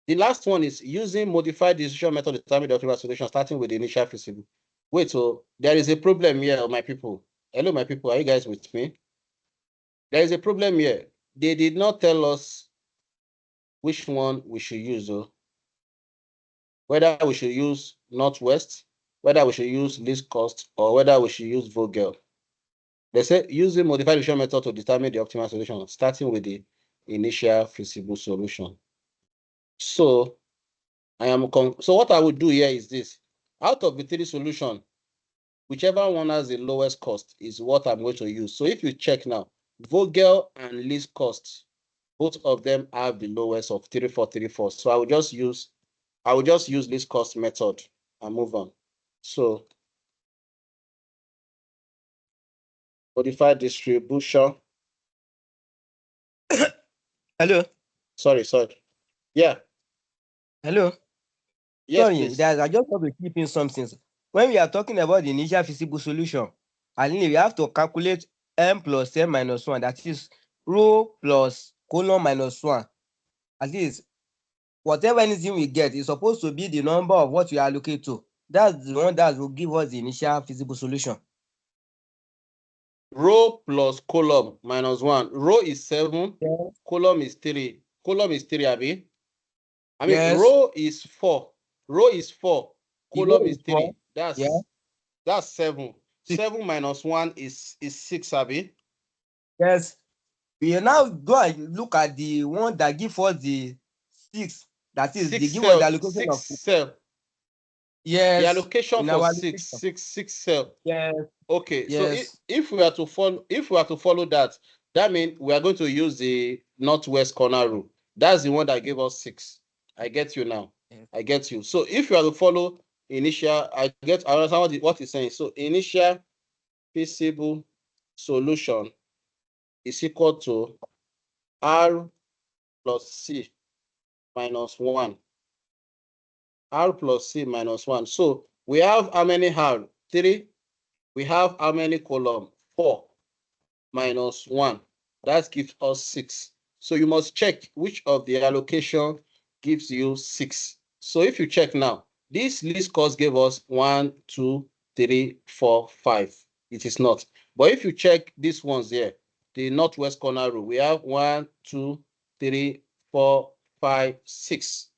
the last one is using modified decision method to determine the optimal solution, starting with the initial feasible. Wait, so there is a problem here, my people. Hello, my people. Are you guys with me? There is a problem here. They did not tell us which one we should use, though. Whether we should use Northwest, whether we should use least cost, or whether we should use Vogel. They say using modified decision method to determine the optimal solution, starting with the initial feasible solution. So so what I would do here is this. Out of the 3 solutions, whichever one has the lowest cost is what I'm going to use. So if you check now, Vogel and least cost, both of them have the lowest of 3434. So I will just use least cost method and move on. So modified distribution Hello. Sorry. Yeah. Hello. Yes, Sorry, please. I just want to keep in something. When we are talking about the initial feasible solution, I think we have to calculate m plus n minus 1. That is row plus column minus 1. At least whatever anything we get is supposed to be the number of what we allocate to. That's the one that will give us the initial feasible solution. Row plus column minus 1. Row is 7. Yes. Column is 3. Column is 3, Abi. I mean, Yes. row is 4. Row is 4. Column is 3. 4. That's 7. 7 minus 1 is 6, Abi. Yes. We now go and look at the one that give us the 6. That is, they give us the allocation 6 of cell. yes. The allocation In for our 6 cell. Yes. Okay, Yes. so if we are to follow that, that means we are going to use the northwest corner rule. That's the one that gave us 6. I get you now. Yes. I get you. So if you are to follow initial, I understand what he's saying. So initial feasible solution is equal to R plus C minus 1. R plus C minus 1. So we have how many R? 3. We have how many column? 4 minus 1. That gives us 6. So you must check which of the allocation gives you 6. So if you check now, this least cost gave us 1, 2, 3, 4, 5. It is not. But if you check these ones here, the northwest corner rule, we have 1, 2, 3, 4, 5, 6.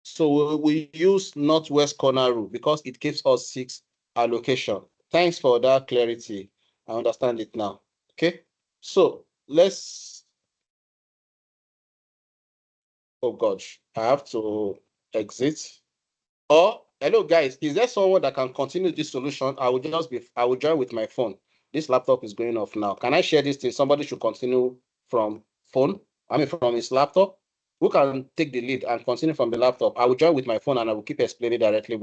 So we use northwest corner rule because it gives us 6 allocation. Thanks for that clarity. I understand it now. Okay. So let's, oh gosh, I have to exit. Or hello guys, is there someone that can continue this solution? I will join with my phone. This laptop is going off now. Can I share this thing? Somebody should continue from phone. I mean from his laptop. Who can take the lead and continue from the laptop? I will join with my phone and I will keep explaining directly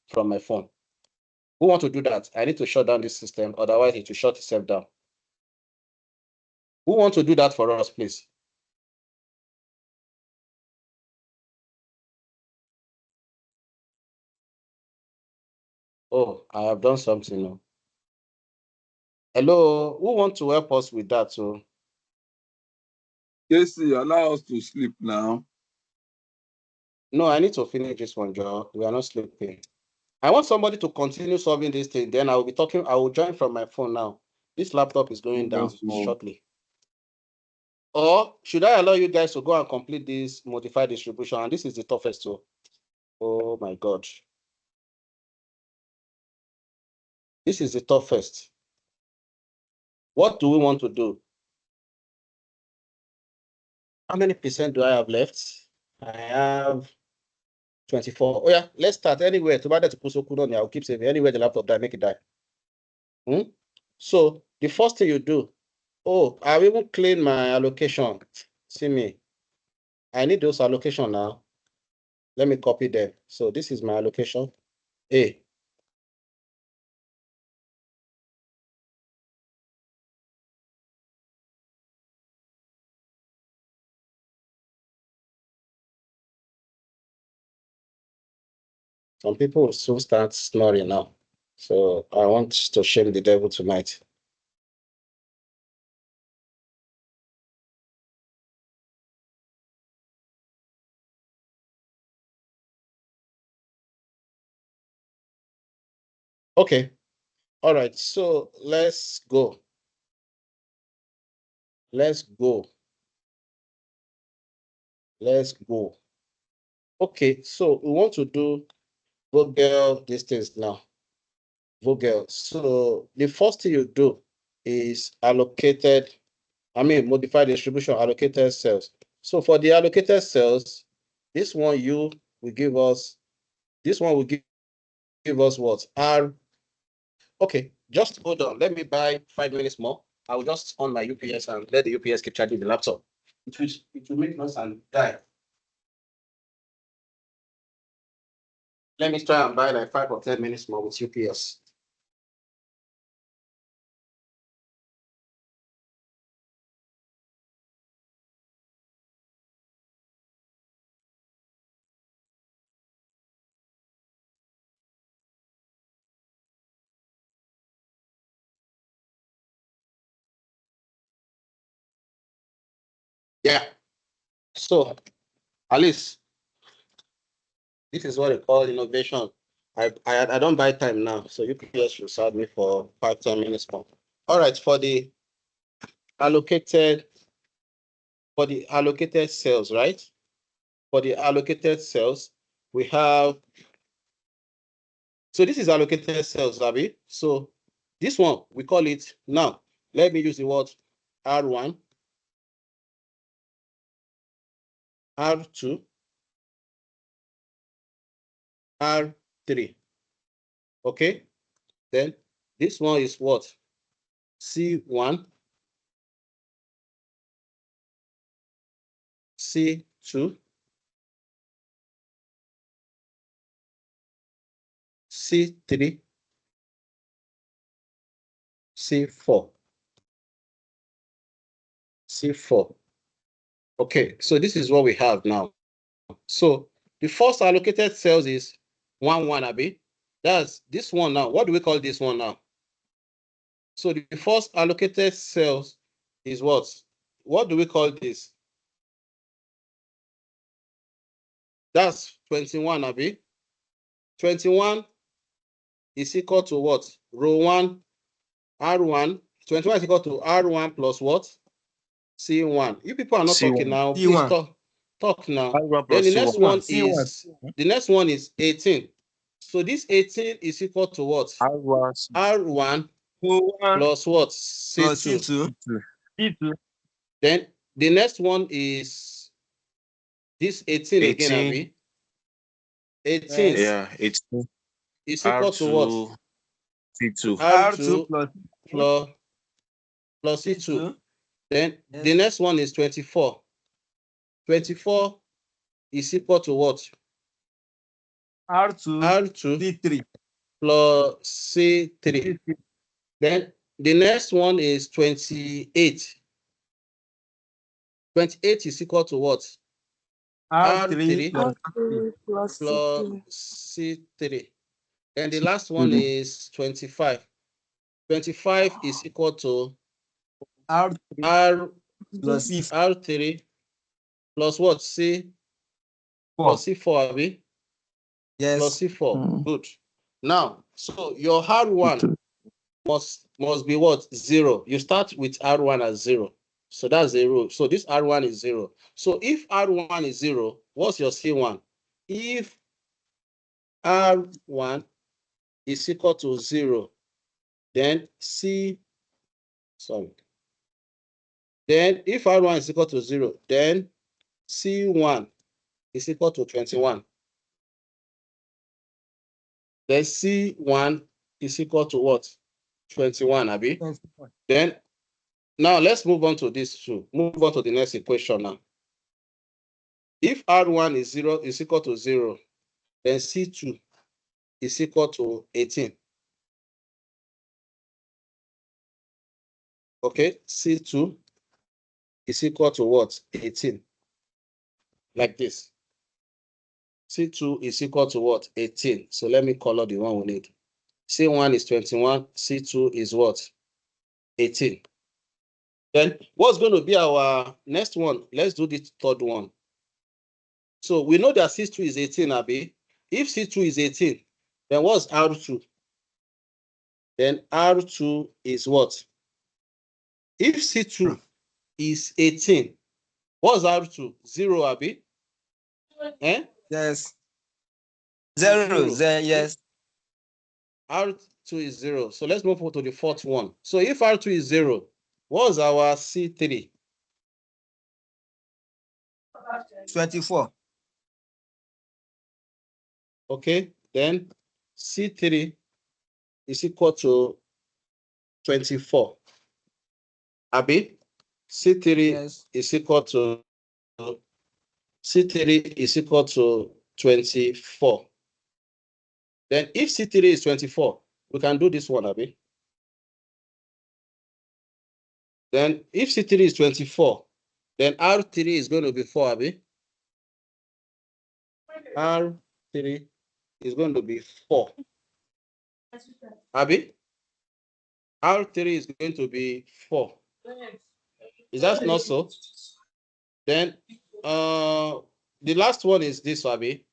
from my phone. Who want to do that? I need to shut down this system, otherwise it will shut itself down. Who want to do that for us, please? Oh, I have done something now. Hello, who want to help us with that? So, Casey, allow us to sleep now. no, I need to finish this one, Joe. We are not sleeping. I want somebody to continue solving this thing. Then I will be talking. I will join from my phone now. This laptop is going down shortly. Or should I allow you guys to go and complete this modified distribution? And this is the toughest too. Oh my God. This is the toughest. What do we want to do? How many percent do I have left? I have 24. Oh yeah, let's start anywhere. To I'll keep saving. Anywhere the laptop die, make it die. So the first thing you do, oh, I've even cleaned my allocation. See me. I need those allocation now. Let me copy them. So this is my allocation. A. Some people will soon start snoring now. So I want to shame the devil tonight. Okay. All right. So let's go. Let's go. Let's go. Okay. So we want to do Vogel distance now. Vogel. So the first thing you do is modified distribution allocated cells. So for the allocated cells, this one will give us, what? R. Okay, just hold on. Let me buy 5 minutes more. I will just on my UPS and let the UPS keep charging the laptop. It will make noise and die. Let me try and buy like 5 or 10 minutes more with UPS. Yeah. So, at least this is what they call innovation. I don't buy time now, so UPS should serve me for 5-10 minutes more. All right, for the allocated cells, right? For the allocated cells, we have, so this is allocated cells, Abby. So this one, we call it, now, let me use the word R1, R2, R3. Okay? Then this one is what? C1, C2, C3, C4. C4. Okay, so this is what we have now. So the first allocated cells is 1, Abi. That's this one now. What do we call this one now? So the first allocated cells is what? What do we call this? That's 21, Abi. 21 is equal to what? Row 1, R1. 21 is equal to R1 plus what? C1. You people are not talking C1. now. Please C1. talk now. R1 Then plus C1. the next one is 18. So this 18 is equal to what? R1 R1 O1 plus what? plus C2. C2. C2. Then the next one is this 18 again, 18. Abi. 18 Yes. Yeah, 18. is equal to what? R2 C2. R2 R2 plus C2. C2. Then Yes. the next one is 24. 24 is equal to what? R2 R2 C3. plus C3. Then the next one is 28. 28 is equal to what? R3 plus R3 plus plus C3. C3. And the last one is 25. 25 is equal to R3 R plus C4. R3 plus what? C plus C4, Abi? Plus Yes. C4. Good. Now, so your R1 must be what? 0. You start with R1 as 0. So that's 0. So this R1 is 0. So if R1 is 0, what's your C1? If R1 is equal to 0, then then if R1 is equal to 0, then C1 is equal to 21. Then C1 is equal to what? 21, Abi? 21. Then, now let's move on to this too. Move on to the next equation now. If R1 is equal to 0, then C2 is equal to 18. Okay, C2 is equal to what? 18. Like this. C2 is equal to what? 18. So let me color the one we need. C1 is 21. C2 is what? 18. Then what's going to be our next one? Let's do the third one. So we know that C2 is 18, Abi. If C2 is 18, then what's R2? Then R2 is what? If C2 is 18, what's R2? 0, Abi? Eh? Yes. Zero. Yes. R2 is 0. So let's move on to the fourth one. So if R2 is 0, what's our C3? 24. Okay, then C3 is equal to 24. Abi, C3 Yes. is equal to C3 is equal to 24. Then if C3 is 24, we can do this one, Abi. Then if C3 is 24, then R3 is going to be 4, Abi. R3 is going to be 4. Abi, R3 is going to be 4. Is that not so? Then the last one is this, Abi.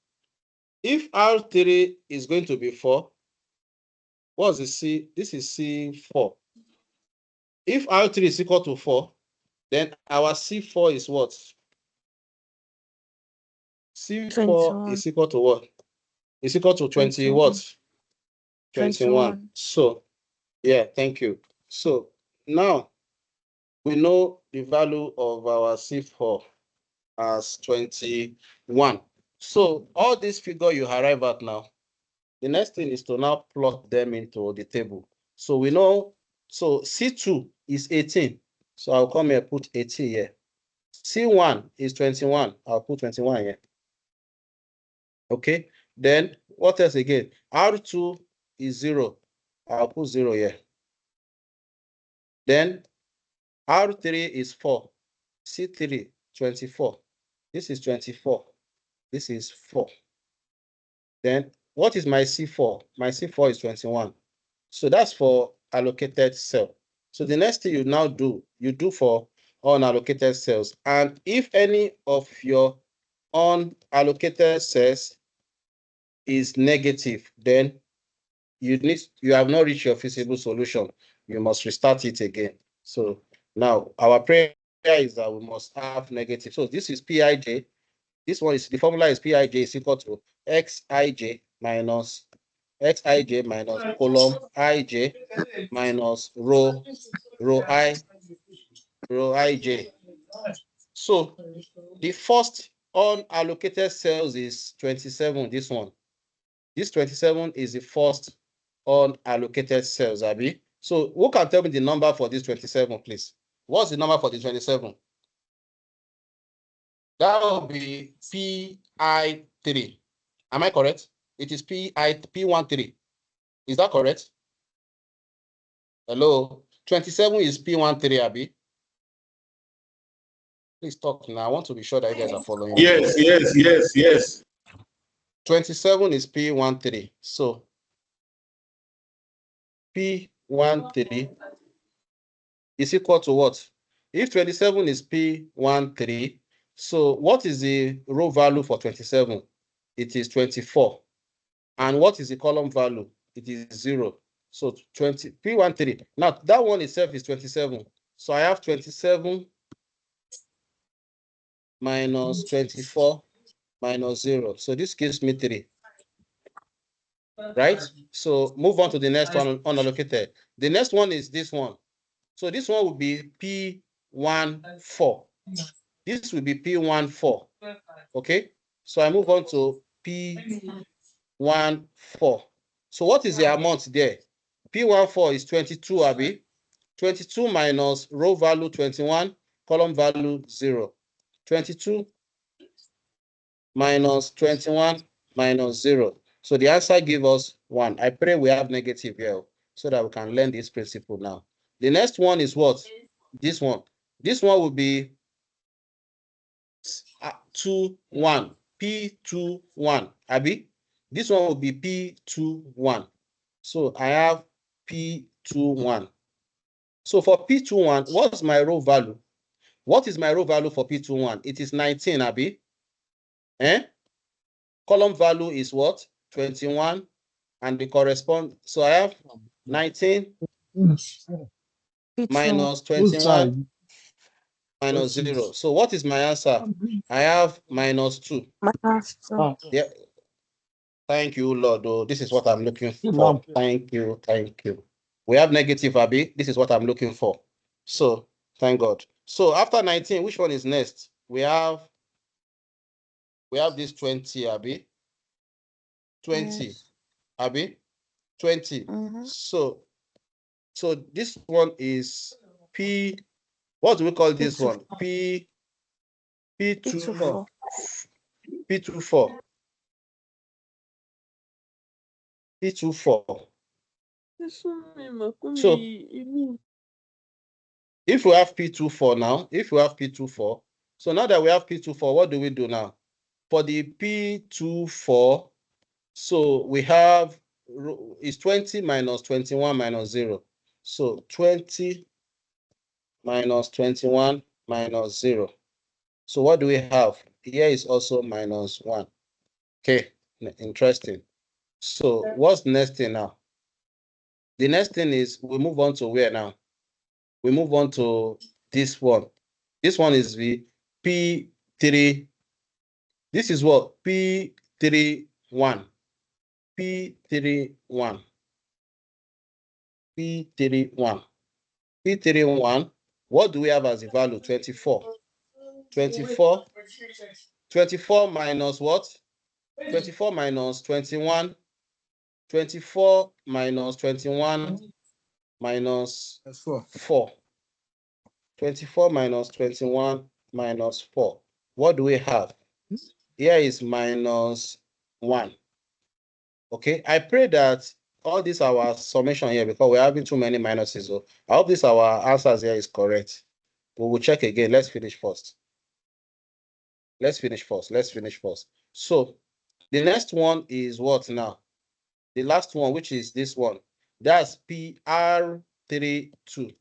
If R3 is going to be 4, what's the C? This is C4. If R3 is equal to 4, then our C4 is what? C4 is equal to what? It's equal to 20 what? 21. So, yeah, thank you. So, now we know the value of our C4 as 21. So, all this figure you arrive at now, the next thing is to now plot them into the table. So, we know, so C2 is 18. So, I'll come here, put 18 here. C1 is 21. I'll put 21 here. Okay. Then what else again? R2 is 0. I'll put 0 here. Then R3 is 4. C3, 24. This is 24. This is 4. Then what is my C4? My C4 is 21. So that's for allocated cell. So the next thing you now do, you do for unallocated cells. And if any of your unallocated cells is negative, then you have not reached your feasible solution. You must restart it again. So now our prayer is that we must have negative. So this is Pij. This one is the formula is Pij is equal to Xij minus column Ij minus rho Ij. So the first unallocated cells is 27. This one. This 27 is the first unallocated cells, Abi. So who can tell me the number for this 27, please? What's the number for the 27? That will be Pi3. Am I correct? It is P13. Is that correct? Hello? 27 is P13, Abi. Please talk now. I want to be sure that you guys are following me. Yes. 27 is P13. So P13 is equal to what? If 27 is P13, so what is the row value for 27? It is 24. And what is the column value? It is 0. So P13. Now, that one itself is 27. So I have 27 minus 24 minus 0. So this gives me 3. Right? So move on to the next one, unallocated. The next one is this one. So this one will be P14. This will be P14. Okay? So I move on to P14. So what is the amount there? P14 is 22, Abi. 22 minus row value 21, column value 0. 22 minus 21 minus 0. So the answer gives us 1. I pray we have negative here so that we can learn this principle now. The next one is what? This one. This one will be 21, P21, Abi. This one will be P21. So I have P21. So for P21, what's my row value? What is my row value for P21? It is 19, Abi. Column value is what? 21. And the correspond. So I have 19 minus 21 minus 0. So what is my answer? I have minus 2. Yeah. Thank you, Lord. Oh, this is what I'm looking for. Thank you. We have negative, Abi. This is what I'm looking for. So, thank God. So, after 19, which one is next? We have this 20, Abi. 20, yes. Abi. 20. So this one is P. What do we call this one? P24. P24. P24. So if we have P24 now, so now that we have P24, what do we do now? For the P24, so we have is 20 minus 21 minus 0. So 20 minus 21 minus 0. So what do we have? Here is also -1. Okay, interesting. So what's the next thing now? The next thing is we move on to where now? We move on to this one. This one is the P3. This is what? P31. P31. P31. P31. What do we have as the value? 24. 24. 24 minus what? 24 minus 21. 24 minus 21 minus 4. 24 minus 21 minus 4. What do we have? Here is -1. Okay, I pray that all this our summation here, because we're having too many minuses. So I hope this our answers here is correct. We will check again. Let's finish first. Let's finish first. Let's finish first. So the next one is what now? The last one, which is this one. That's PR32.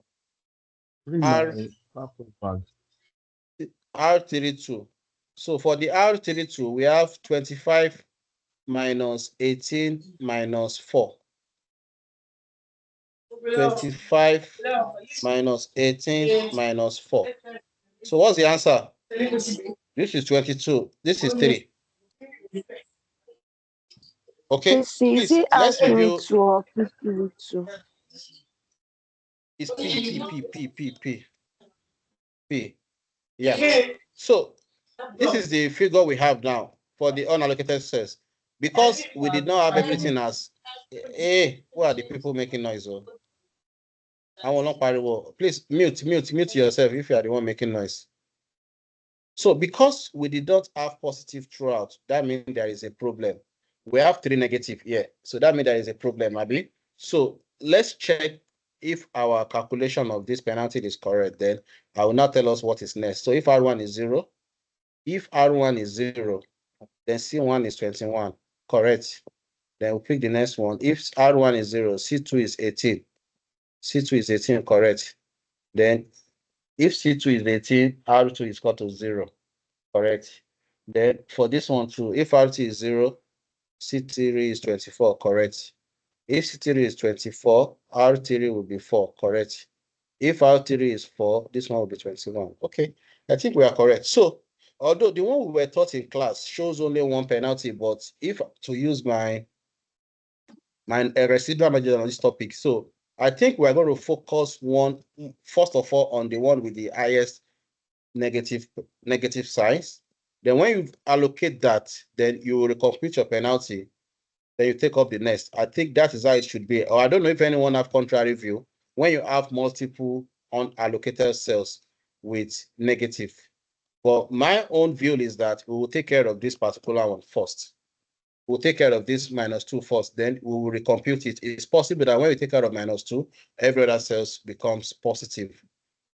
R32. So for the R32, we have 25 minus 18 minus 4. 25 minus 18 minus 4. So what's the answer? This is 22. This is 3. Okay, please, let's review. It's P. Yeah. So this is the figure we have now for the unallocated cells. Because we did not have everything as, hey, who are the people making noise? I will not pariwo. Please mute yourself if you are the one making noise. So because we did not have positive throughout, that means there is a problem. We have 3 negative here. So that means there is a problem, Abi. So let's check if our calculation of this penalty is correct. Then I will now tell us what is next. So if R1 is 0, if R1 is 0, then C1 is 21. Correct. Then we'll pick the next one. If R1 is 0, C2 is 18. C2 is 18, correct. Then if C2 is 18, R2 is equal to 0. Correct. Then for this one too, if RT is 0, C3 is 24, correct. If C3 is 24, R3 will be 4, correct. If R3 is 4, this one will be 21. Okay, I think we are correct. So, although the one we were taught in class shows only 1 penalty, but if to use my residual measure on this topic, so I think we're going to focus first of all on the one with the highest negative signs. Then when you allocate that, then you will complete your penalty. Then you take up the next. I think that is how it should be. Or I don't know if anyone have contrary view. When you have multiple unallocated cells with negative. But my own view is that we will take care of this particular one first. We'll take care of this -2 first, then we will recompute it. It's possible that when we take care of -2, every other cells becomes positive.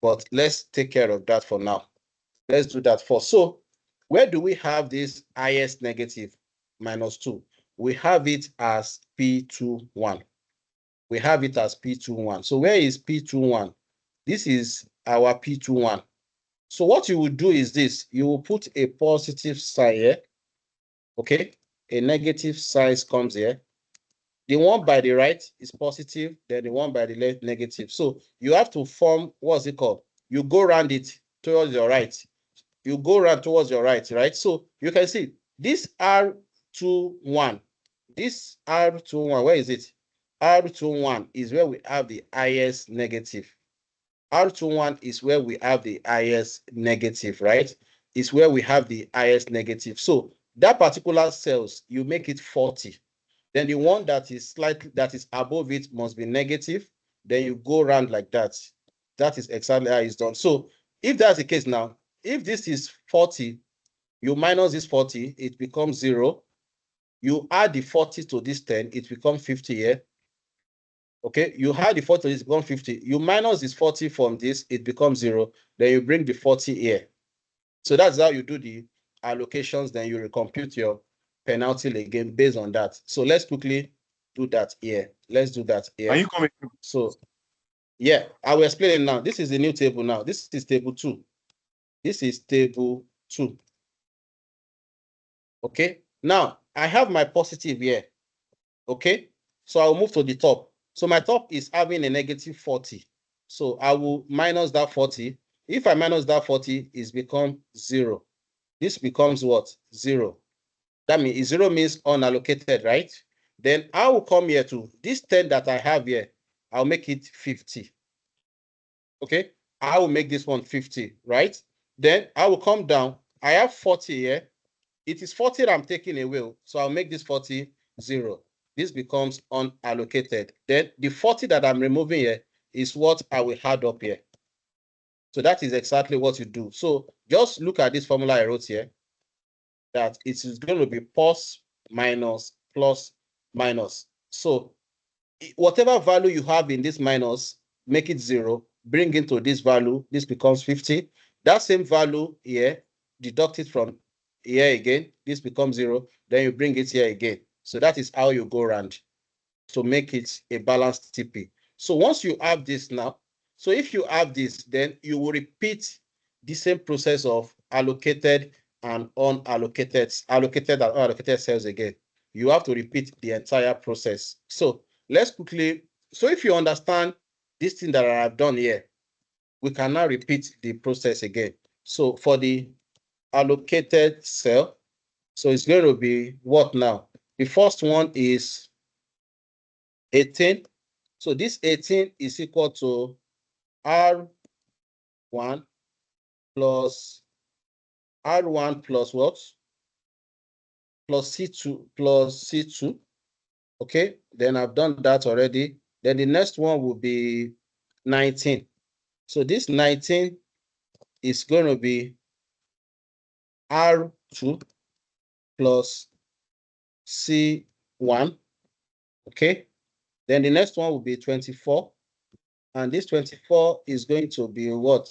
But let's take care of that for now. Let's do that first. So where do we have this highest negative -2? We have it as P21. We have it as P21. So where is P21? This is our P21. So what you will do is this. You will put a positive sign here. Okay. A negative sign comes here. The one by the right is positive, then the one by the left negative. So you have to form, what's it called? You go around it towards your right. You go around towards your right, right? So you can see this R21, this R21, where is it? R21 is where we have the highest negative. R21 is where we have the highest negative, right? It's where we have the highest negative. So that particular cells, you make it 40. Then the one that is above it must be negative. Then you go around like that. That is exactly how it's done. So if that's the case now, if this is 40, you minus this 40, it becomes 0. You add the 40 to this 10, it becomes 50 here. Okay, you add the 40 to this, it becomes 50. You minus this 40 from this, it becomes 0. Then you bring the 40 here. So that's how you do the allocations. Then you recompute your penalty again based on that. So let's quickly do that here. Let's do that here. Are you coming? So yeah, I will explain it now. This is the new table now. This is table 2. This is table 2. Okay, now I have my positive here. Okay, so I'll move to the top. So my top is having a negative 40. So I will minus that 40. If I minus that 40, it's become 0. This becomes what? 0. That means 0 means unallocated, right? Then I will come here to this 10 that I have here. I'll make it 50. Okay, I will make this one 50, right? Then I will come down. I have 40 here. It is 40 that I'm taking away. So I'll make this 40 0. This becomes unallocated. Then the 40 that I'm removing here is what I will add up here. So that is exactly what you do. So just look at this formula I wrote here, that it is going to be plus, minus, plus, minus. So whatever value you have in this minus, make it 0, bring into this value, this becomes 50. That same value here, deduct it from here again, this becomes 0, then you bring it here again. So that is how you go around to make it a balanced TP. So once you have this now, so if you have this, then you will repeat the same process of allocated and unallocated, allocated and unallocated cells again. You have to repeat the entire process. So let's quickly, so if you understand this thing that I have done here, we can now repeat the process again. So for the allocated cell, so it's going to be what now? The first one is 18. So this 18 is equal to R1 plus R1 plus what? Plus C2. Okay, then I've done that already. Then the next one will be 19. So this 19 is going to be R2 plus C1. Okay, then the next one will be 24. And this 24 is going to be what?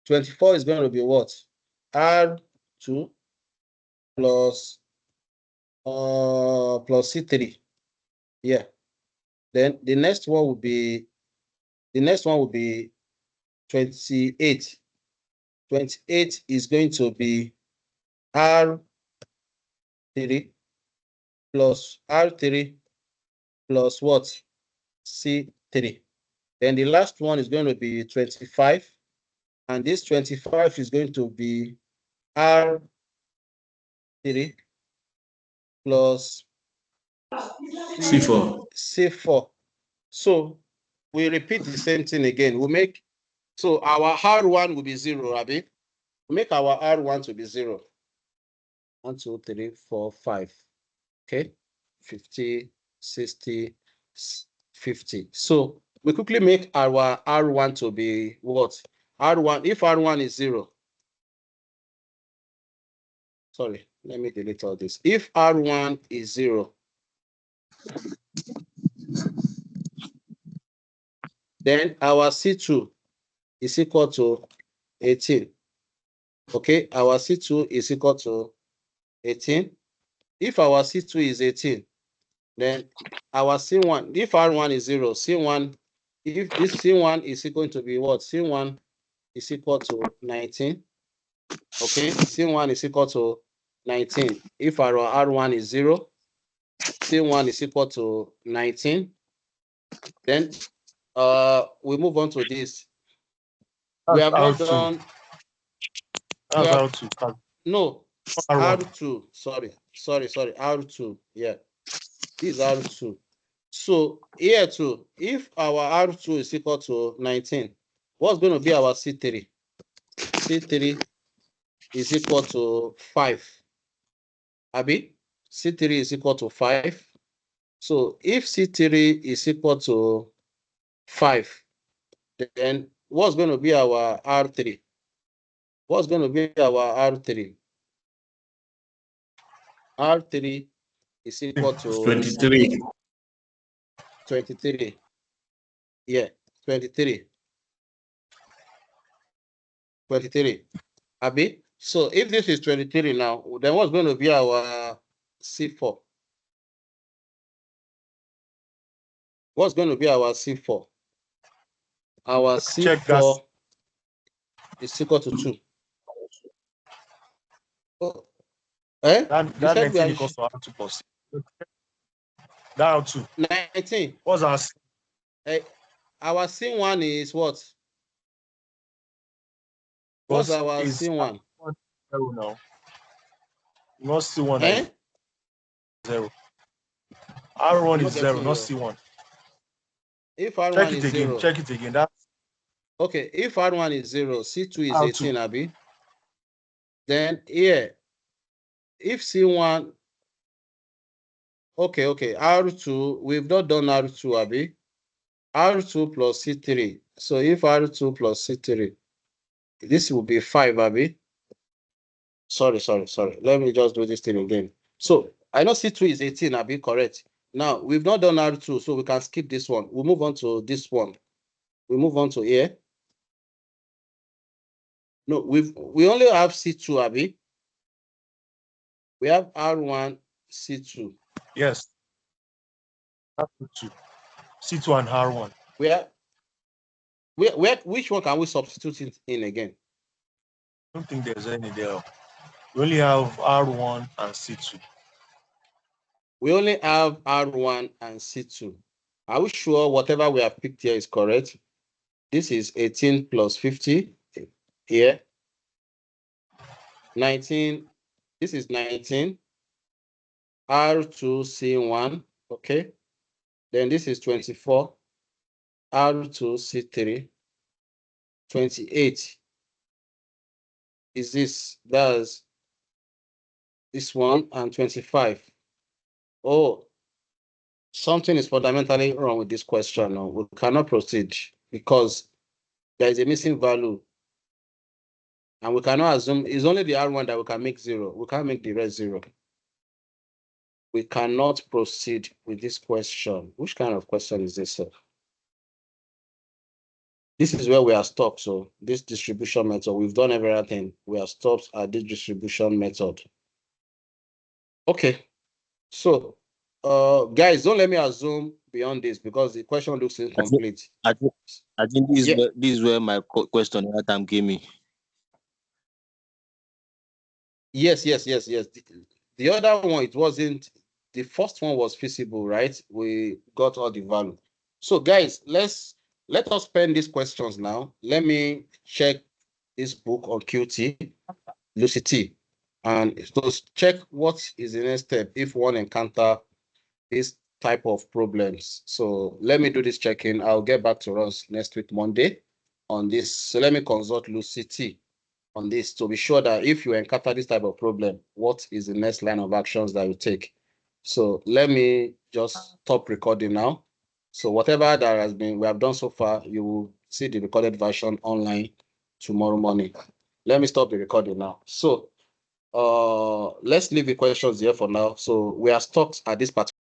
24 is going to be what? R2 plus plus C3. Yeah. Then the next one will be 28. 28 is going to be R3 plus what? C3. Then the last one is going to be 25. And this 25 is going to be R3 plus C4. C4. So we repeat the same thing again. We make, so our R1 will be 0, Abi. We make our R1 to be 0. 1, 2, 3, 4, 5. Okay, 50, 60, 50. So we quickly make our R1 to be what? R1, if R1 is 0, sorry, let me delete all this. If R1 is 0, then our C2 is equal to 18. Okay, our C2 is equal to 18. If our C2 is 18, then our C1, if R1 is 0, C1, if this C1 is equal to be what? C1 is equal to 19. Okay, C1 is equal to 19. If our R1 is 0, C1 is equal to 19. Then we move on to this. We have not done. That's R2. No, R1. R2. Sorry. R2. Yeah, this is R2. So here too, if our R2 is equal to 19, what's going to be our C3? C3 is equal to 5. Abi, C3 is equal to 5. So if C3 is equal to 5, then what's going to be our R3? What's going to be our R3? R3 is equal to 23. 23. Yeah, 23. 23. Abi, so if this is 23 now, then what's going to be our C4? What's going to be our C4? Our Check that. C4 is equal to 2. Oh, eh? That You said 19 equals to R2 plus C. That R2. 19. What's our C? Our C1 is what? What's our C1? Zero now. Not C1 Eh? Zero. R1 is zero, not C1. If R1 is zero. Check it again. That's okay. If R1 is 0, C2 is R2. 18, Abi. Then here, if C1, okay, R2, we've not done R2, Abi. R2 plus C3. So if R2 plus C3, this will be 5, Abi. Sorry. Let me just do this thing again. So I know C2 is 18, Abi, correct. Now, we've not done R2, so we can skip this one. We'll move on to this one. We move on to here. No, we only have C2, Abi. We have R1, C2. yes. R2. C2 and R1. Which one can we substitute it in again? I don't think there's any there. We only have R1 and C2. We only have R1 and C2. Are we sure whatever we have picked here is correct? This is 18 plus 50 here. 19. This is 19. R2C1. Okay. Then this is 24. R2C3. 28. Is this? That's this one and 25. Oh, something is fundamentally wrong with this question. No, we cannot proceed because there is a missing value. And we cannot assume it's only the R1 that we can make 0. We can't make the rest 0. We cannot proceed with this question. Which kind of question is this, sir? This is where we are stopped. So this distribution method, we've done everything. We are stopped at this distribution method. Okay. So, guys, don't let me assume beyond this because the question looks incomplete. I think this is where my question that time came in. Yes. The other one, it wasn't. The first one was feasible, right? We got all the value. So, guys, let us pen these questions now. Let me check this book on QT, Lucy T, and to check what is the next step if one encounter this type of problems. So let me do this check-in. I'll get back to us next week, Monday, on this. So let me consult Lucy T on this to be sure that if you encounter this type of problem, what is the next line of actions that you take? So let me just stop recording now. So whatever that has been we have done so far, you will see the recorded version online tomorrow morning. Let me stop the recording now. So let's leave the questions here for now. So we are stuck at this particular